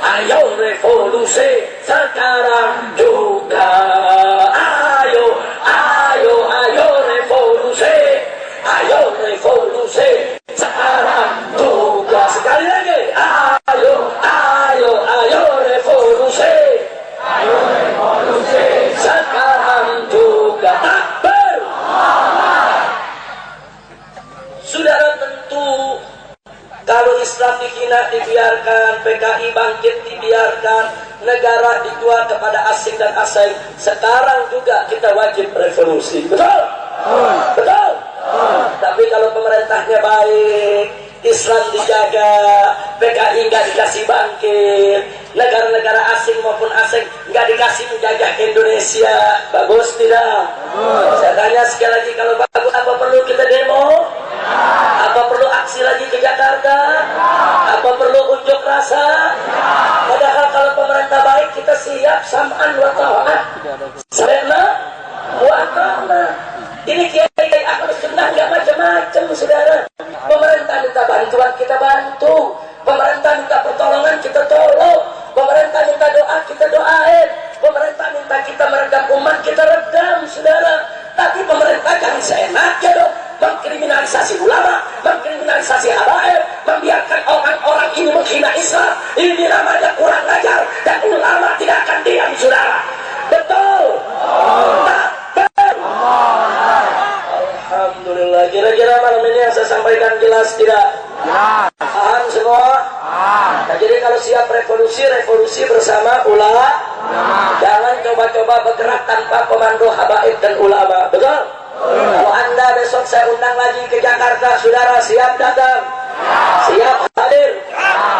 Ayo revolusi sekarang. Palestina dibiarkan, PKI bangkit dibiarkan, negara dijual kepada asing dan asing. Sekarang juga kita wajib revolusi. Betul? Betul? Tapi kalau pemerintahnya baik, Islam dijaga, PKI nggak dikasih bangkit, negara-negara asing maupun asing nggak dikasih menjajah Indonesia, bagus tidak? Saya tanya sekali lagi, kalau bagus apa perlu kita demo? Apa perlu aksi lagi ke Jakarta? Apa perlu unjuk rasa? Padahal kalau pemerintah baik kita siap sam'an wa ta'ah, sami'na wa ata'na. Ini kiai Ahlus Sunnah nggak macam-macam, saudara. Pemerintah minta bantuan kita bantu, pemerintah minta pertolongan kita tolong, pemerintah minta doa kita doain, pemerintah minta kita meredam umat kita redam, saudara. Tapi pemerintah jangan seenaknya dong mengkriminalisasi ulama, mengkriminalisasi habaib, membiarkan orang-orang ini menghina Islam. Ini namanya kurang ajar, dan ulama tidak akan diam, saudara. Betul? Alhamdulillah. Kira-kira malam ini yang saya sampaikan jelas tidak? Jelas. Paham semua? Nah, jadi kalau siap revolusi, revolusi bersama ulama. Jangan coba-coba bergerak tanpa komando habaib dan ulama. Betul? Kalau Anda besok saya undang lagi ke Jakarta, saudara siap datang? Siap hadir?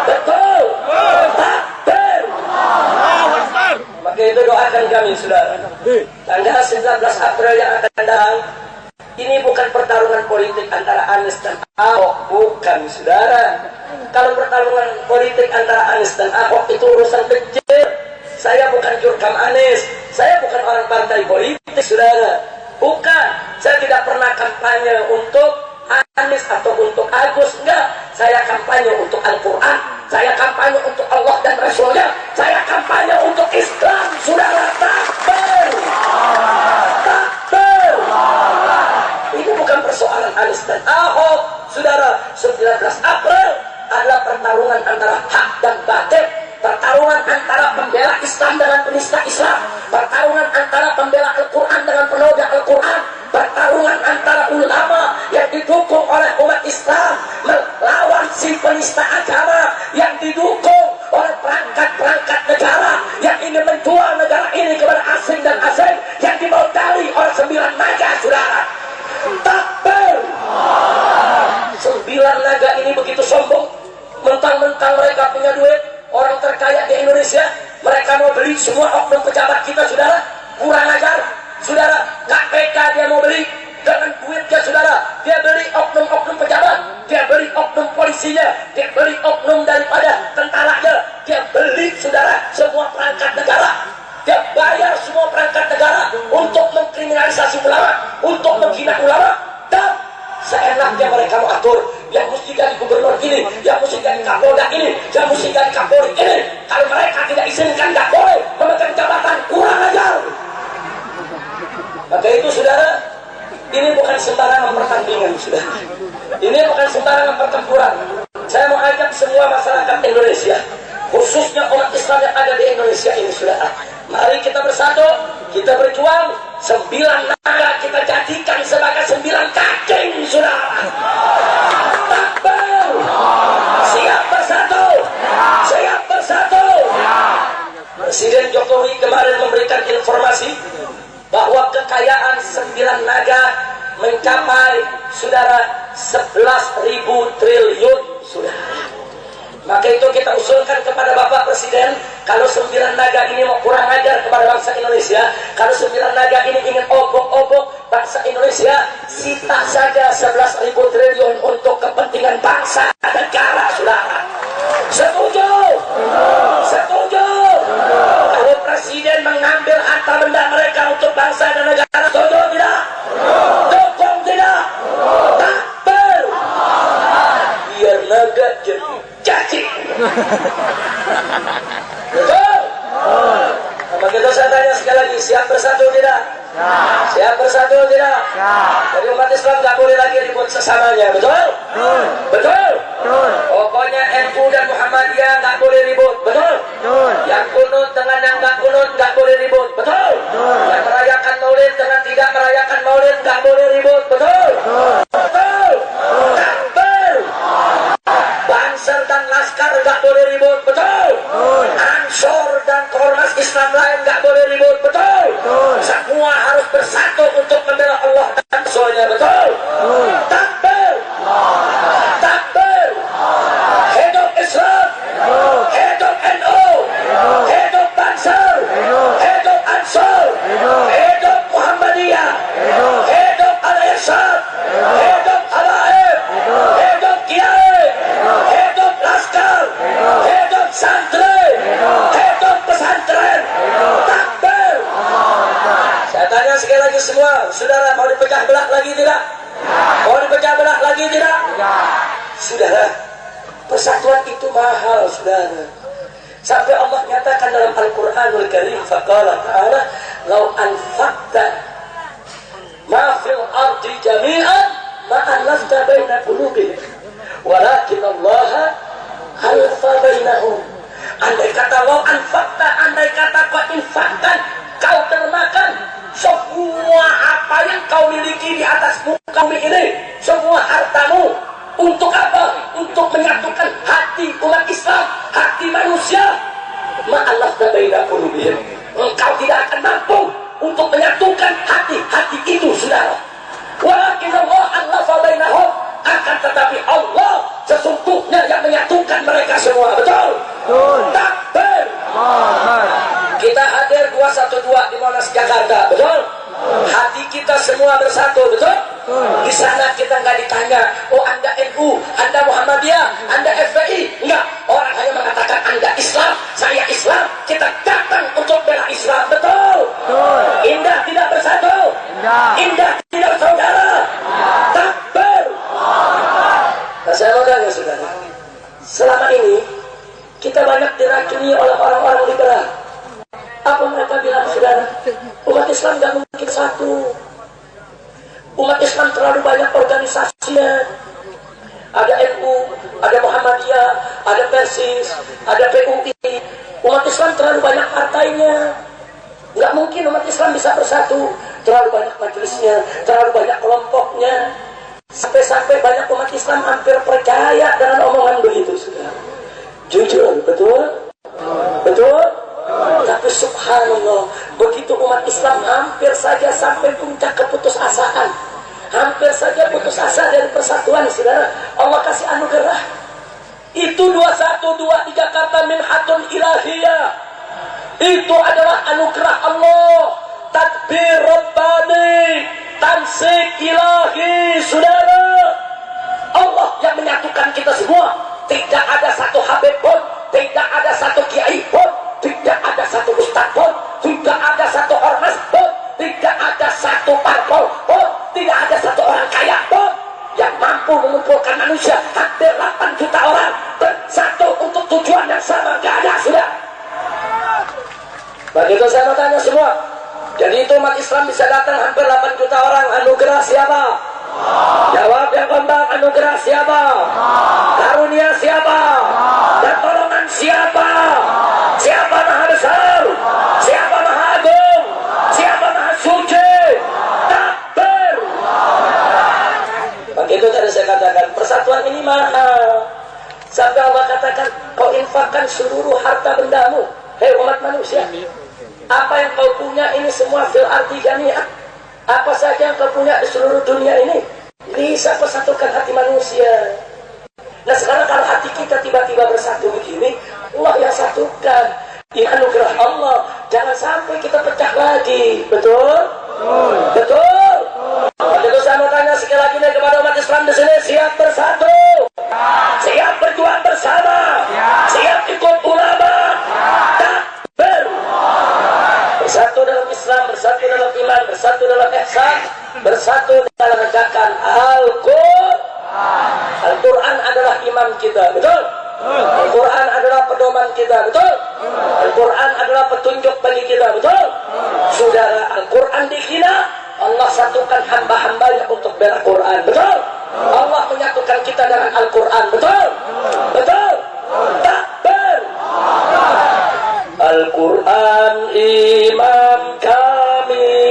Betul? Takbir? Maka itu doakan kami, saudara. Tanggal 19 April yang akan datang, ini bukan pertarungan politik antara Anies dan Ahok, bukan, saudara. Kalau pertarungan politik antara Anies dan Ahok itu urusan kecil. Saya bukan jurkam Anies, saya bukan orang partai politik, saudara. Bukan, saya tidak pernah kampanye untuk Anies atau untuk Agus, enggak. Saya kampanye untuk Al-Quran, saya kampanye untuk Allah dan Rasulnya, saya kampanye untuk Islam, saudara. Takbir! Takbir! Ini bukan persoalan Anies dan Ahok, saudara. 19 April adalah pertarungan antara hak dan batil, pertarungan antara pembela Islam dengan penista Islam, pertarungan antara pembela Al-Quran dengan penoda Al-Quran, pertarungan antara ulama yang didukung oleh umat Islam melawan si penista agama yang didukung oleh perangkat-perangkat negara yang ingin menjual negara ini kepada asing dan asing, yang dimodali oleh 9 naga, saudara. Takbir! 9 naga ini begitu sombong, mentang-mentang mereka punya duit, orang terkaya di Indonesia, mereka mau beli semua oknum pejabat kita, saudara. Kurang ajar, saudara. KPK dia mau beli dengan duitnya, saudara. Dia beli oknum-oknum pejabat, dia beli oknum polisinya, dia beli oknum daripada tentaranya, dia beli, saudara, semua perangkat negara. Dia bayar semua perangkat negara untuk mengkriminalisasi ulama, untuk menghina ulama, dan seenaknya mereka mau atur yang mesti jadi gubernur ini, yang mesti jadi kapolda ini, yang mesti jadi kapolri ini. Kalau mereka tidak izinkan, tidak boleh memegang jabatan. Kurang ajar. Maka itu, saudara, ini bukan sembarangan pertandingan, saudara. Ini bukan sembarangan pertempuran. Saya mau ajak semua masyarakat Indonesia, khususnya umat Islam yang ada di Indonesia ini, saudara. Mari kita bersatu, kita berjuang. 9 naga kita jadikan sebagai 9 cacing, saudara. Takbir! Siap bersatu! Siap bersatu! Presiden Jokowi kemarin memberikan informasi bahwa kekayaan 9 naga mencapai, saudara, 11.000 triliun, saudara. Maka itu kita usulkan kepada Bapak Presiden, kalau 9 naga ini mau kurang ajar kepada bangsa Indonesia, kalau 9 naga ini ingin obok-obok bangsa Indonesia, sita saja 11.000 triliun untuk kepentingan bangsa dan negara, saudara. Setuju? Setuju? Kalau Presiden mengambil harta benda mereka untuk bangsa dan negara, setuju tidak? Dukung tidak? Takbir! Biar naga jadi cacing. Betul? Maka itu saya tanya sekali lagi, siap bersatu tidak? Siap bersatu tidak? Jadi umat Islam nggak boleh lagi ribut sesamanya, betul? Betul? Pokoknya NU dan Muhammadiyah nggak boleh ribut, betul? Yang kunut dengan yang nggak kunut nggak boleh ribut, betul? Yang merayakan maulid dengan tidak merayakan maulid nggak boleh ribut, betul? Betul? Takbir! Banser dan laskar bersatu untuk membela Allah dan Rasulnya. Betul? Takbir! Takbir! Hidup Islam! Hidup NU! Hidup Bansar! Hidup Ansar! Hidup Muhammadiyah! Hidup Al-Irsyad! Hidup Al-Aib! Hidup Kiai! Hidup Laskar! Hidup santri! Hidup pesantren! Takbir! Saya tanya sekali lagi semua, saudara, mau dipecah belah lagi tidak? Mau dipecah belah lagi tidak? Saudara, persatuan itu mahal, saudara. Sampai Allah nyatakan dalam Al-Quranul Karim, faqala ta'ala, "Lau anfaqta ma fil ardi jami'an ma allafta baina qulubihim, walakin Allah alafa bainahum." Andai kata lau anfaqta, andai kata kau infakkan, kau termakan semua apa yang kau miliki di atas muka bumi ini, semua hartamu, untuk apa? Untuk menyatukan hati umat Islam, hati manusia. Ma'alaf baina qulubihim. Engkau tidak akan mampu untuk menyatukan hati-hati itu, saudara. Walakin Allah allafa bainahum, akan tetapi Allah sesungguhnya yang menyatukan mereka semua. Betul? Takbir! Kita hadir 212 di Monas Jakarta, betul? Hati kita semua bersatu, betul? Di sana kita nggak ditanya, oh Anda NU, Anda Muhammadiyah, Anda FPI, enggak. Orang hanya mengatakan Anda Islam, saya Islam. Kita datang untuk bela Islam, betul? Indah tidak bersatu, indah tidak bersaudara. Takbir! Nah, saya mau tanya, saudara, selama ini kita banyak diracuni oleh orang-orang liberal. Apa mereka bilang, saudara? Umat Islam gak mungkin satu. Umat Islam terlalu banyak organisasinya. Ada NU, ada Muhammadiyah, ada Persis, ada PUI. Umat Islam terlalu banyak partainya. Gak mungkin umat Islam bisa bersatu. Terlalu banyak majelisnya, terlalu banyak kelompoknya. Sampai-sampai banyak umat Islam hampir percaya dengan omongan begitu, saudara. Jujur, betul? Betul? Tapi subhanallah, begitu umat Islam hampir saja sampai puncak keputusasaan, hampir saja putus asa dari persatuan, saudara, Allah kasih anugerah. Itu 212 di Jakarta, minhatun ilahiyah. Itu adalah anugerah Allah, takbir rabbani, tansik ilahi, saudara. Allah yang menyatukan kita semua. Tidak ada satu habib pun, tidak ada satu kiai pun, tidak ada satu ustaz pun, tidak ada satu ormas pun, tidak ada satu parpol pun, tidak ada satu orang kaya pun yang mampu mengumpulkan manusia hampir 8 juta orang bersatu untuk tujuan yang sama. Gak ada, sudah. Begitu saya mau tanya semua. Jadi itu umat Islam bisa datang hampir 8 juta orang. Anugerah siapa? Jawab yang kompak. Anugerah siapa? Karunia siapa? Dan tolongan siapa? Siapa maha besar? Siapa maha agung? Siapa maha suci? Takbir! Begitu tadi saya katakan, persatuan ini mahal. Sampai Allah katakan, kau infakkan seluruh harta bendamu, hei umat manusia. Apa yang kau punya ini semua fil ardi jami'ah. Apa saja yang kau punya di seluruh dunia ini bisa persatukan hati manusia. Nah sekarang kalau hati kita tiba-tiba bersatu begini, Allah yang satukan. Ini anugerah Allah. Jangan sampai kita pecah lagi. Betul? Betul? Betul. Saya mau tanya sekali lagi nih kepada umat Islam di sini, siap bersatu? Siap berjuang bersama? Siap ikut ulama? Takbir! Bersatu dalam Islam, bersatu dalam iman, bersatu dalam ihsan, bersatu dalam menegakkan Al-Quran. Al-Quran adalah imam kita, betul? Al-Quran adalah pedoman kita, betul? Al-Quran adalah petunjuk bagi kita, betul? Saudara, Al-Quran dihina, Allah satukan hamba-hambanya untuk bela Quran, betul? Allah menyatukan kita dengan Al-Quran, betul? Betul? Takbir! Al-Quran imam kami,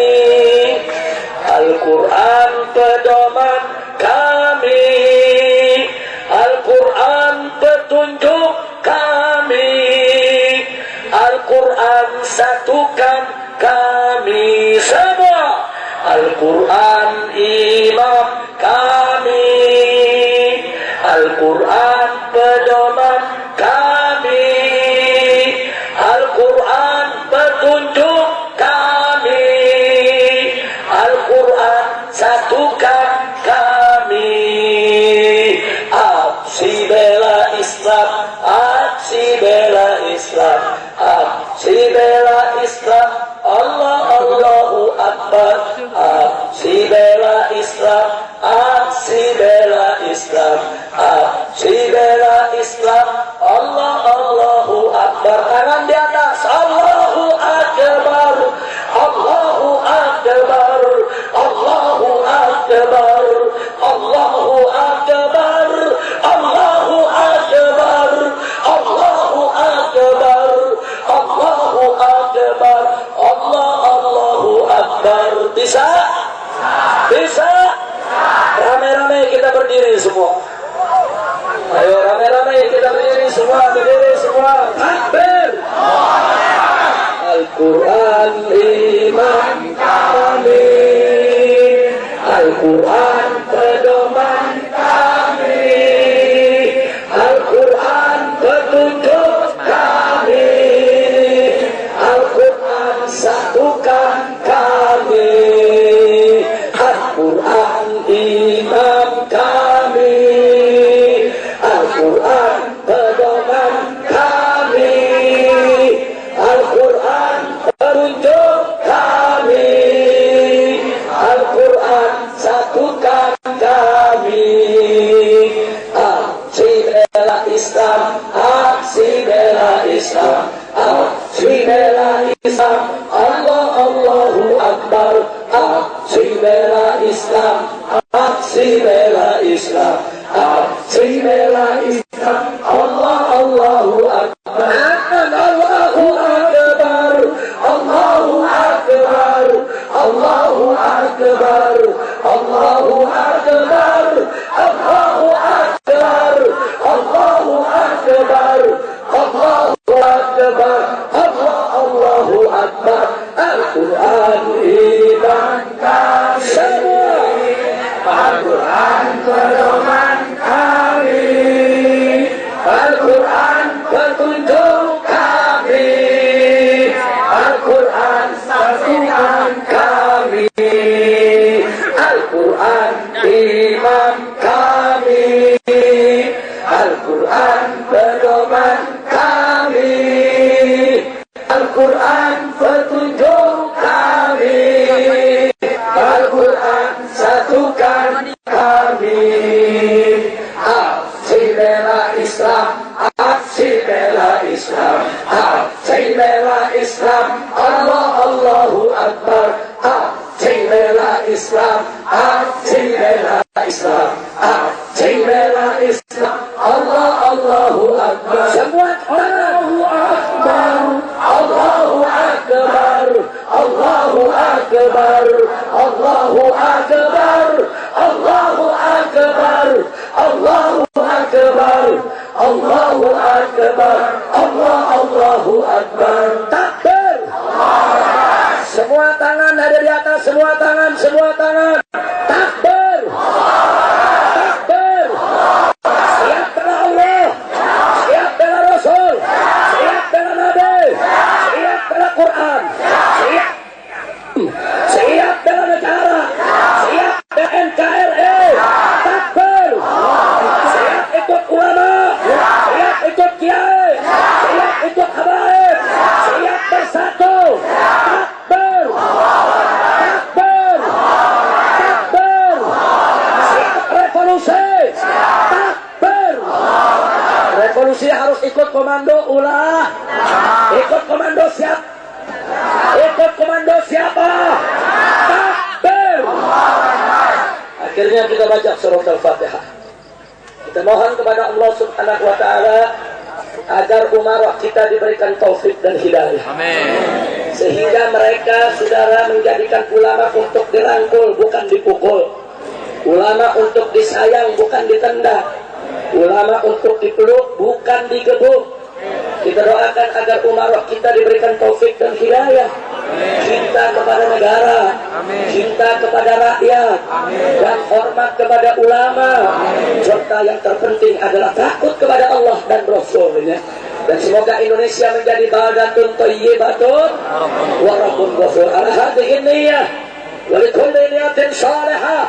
Al-Quran pedoman kami, Al-Quran petunjuk kami, Al-Quran satukan kami semua. Al-Quran imam kami, Al-Quran pedoman kami, Al-Quran petunjuk kami, Al-Quran satukan kami. Aksi bela Islam, aksi bela Islam, aksi bela Islam, Allah Allahu Akbar. Aksi bela Islam, aksi bela Islam, aksi bela Islam, Allah Allahu Akbar. Tangan di atas, Allahu Akbar, Allahu Akbar, Allahu Akbar, Allahu Akbar, Allahu Akbar, Allahu Akbar, Allahu Akbar, Allahu Akbar. Bisa? Bisa? Rame-rame kita berdiri semua. Ayo rame-rame kita berdiri semua, berdiri semua. Takbir. Al-Quran imam kami, Al-Quran pedoman kami, Al-Quran petunjuk kami, Al-Quran satukan kami, Al-Quran imam kami, Al-Quran pedoman kami, Al-Quran petunjuk kami, Al-Quran satukan kami. Aksi bela Islam, aksi bela Islam, aksi bela Islam, Allah Allahu Akbar. Aksi bela Islam, aksi bela Islam, aksi bela Islam, Allah Allahu Akbar. Allahu Akbar, Allahu Akbar, Allahu Akbar, Allahu Akbar, Allahu Akbar, Allahu Akbar, Allahu Akbar, Allahu Akbar. Al-Quran imam kami semua, Al-Quran pedoman kami, Al-Quran petunjuk kami, Al-Quran satukan kami, Al-Quran imam kami, Al-Quran pedoman kami, Al-Quran petunjuk kami, Al-Quran satukan kami. Aksi bela Islam, aksi bela Islam, aksi bela Islam, Allah Allahu Akbar. Aksi bela Islam, aksi bela Islam, aksi bela Islam, Allah Allahu Akbar. Semua Allahu Akbar, Allahu Akbar, Allahu Akbar, Allahu Akbar, Allahu Akbar, Allahu Akbar, Allahu Akbar, Allahu Akbar. Takbir. Semua tangan ada di atas, semua tangan, semua tangan. Takbir. Takbir. Siap bela Allah, siap bela Rasul, siap bela Nabi, siap bela Quran, siap bela negara, siap bela NKRI. Takbir. Siap ikut ulama, siap ikut kiai, siap ikut habaib, siap bersatu. Takbir. Takbir. Takbir. Siap revolusi. Takbir. Revolusi harus ikut komando ulah. Ikut komando siap. Ikut komando siapa? Takbir. Akhirnya kita baca surah Al-Fatihah. Kita mohon kepada Allah Subhanahu wa Ta'ala agar umarah kita diberikan taufik dan hidayah. Amin. Sehingga mereka, saudara, menjadikan ulama untuk dirangkul, bukan dipukul. Ulama untuk disayang, bukan ditendang. Ulama untuk dipeluk, bukan digebuk. Kita doakan agar umarah kita diberikan taufik dan hidayah. cinta kepada negara, cinta kepada rakyat, dan hormat kepada ulama, serta yang terpenting adalah takut kepada Allah dan Rasulnya. Dan semoga Indonesia menjadi baldatun thayyibatun wa rabbun ghafur. Ala hadhihi niyyah wa likulli niyatin salihah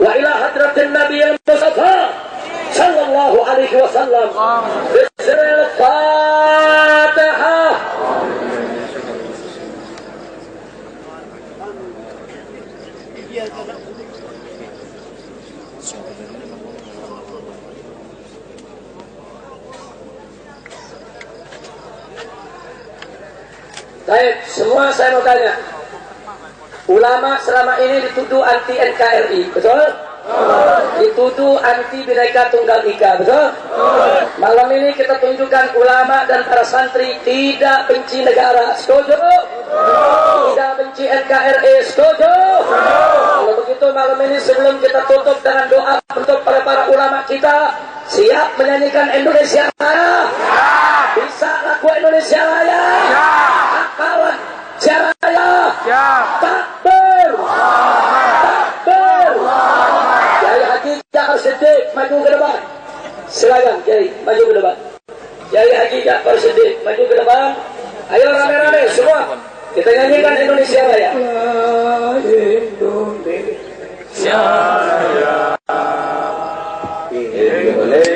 wa ila hadratin nabiyil mustafa sallallahu alaihi wasallam. Bismillahil Fatihah. Baik, semua saya mau tanya. Ulama selama ini dituduh anti NKRI, betul? Dituduh anti Bhinneka Tunggal Ika, betul? Malam ini kita tunjukkan ulama dan para santri tidak benci negara, setuju? Tidak benci NKRI, setuju? Kalau begitu malam ini sebelum kita tutup dengan doa untuk para ulama kita, siap menyanyikan Indonesia Raya? Bisa lagu Indonesia Raya? Kawan Jaya, takbir, takbir. Kiai Haji Ja'far Siddiq maju ke depan. Silakan Kiai maju ke depan. Kiai Haji Ja'far Siddiq maju ke depan. Ayo rame-rame semua kita nyanyikan Indonesia Raya. Indonesia Raya, Indonesia.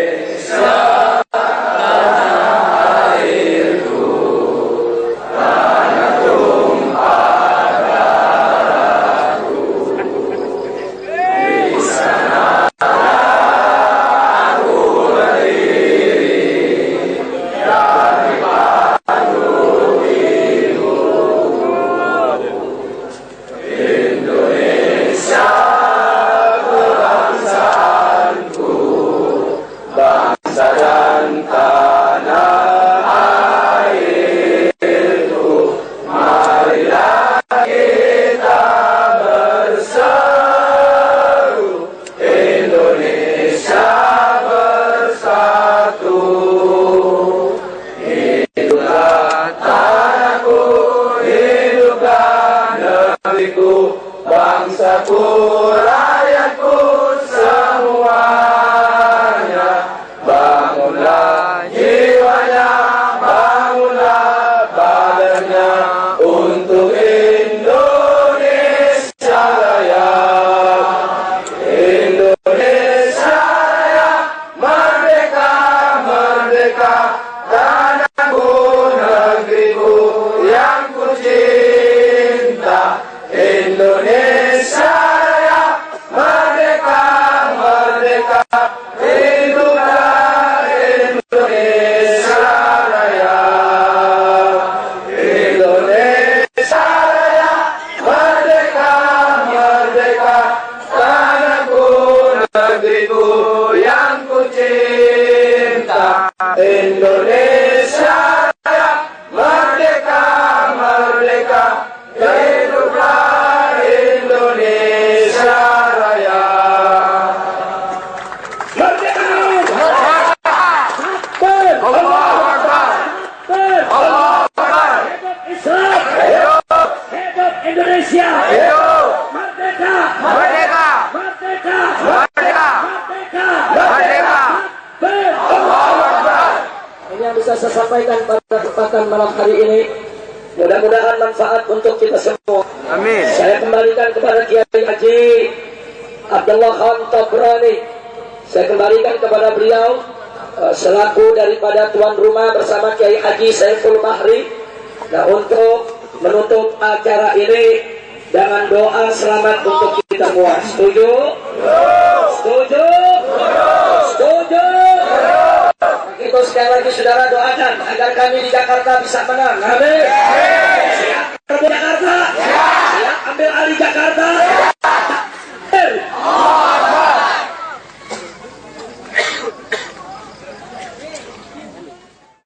Saya sampaikan pada kesempatan malam hari ini, mudah-mudahan manfaat untuk kita semua. Amin. Saya kembalikan kepada Kiai Haji Abdullah Khan Tabrani. Saya kembalikan kepada beliau selaku daripada tuan rumah bersama Kiai Haji Saiful Mahri. Nah, untuk menutup acara ini dengan doa selamat untuk kita semua. Setuju? Setuju? Setuju? Itu sekali lagi saudara doakan agar kami di Jakarta bisa menang. Amin. Siap Jakarta.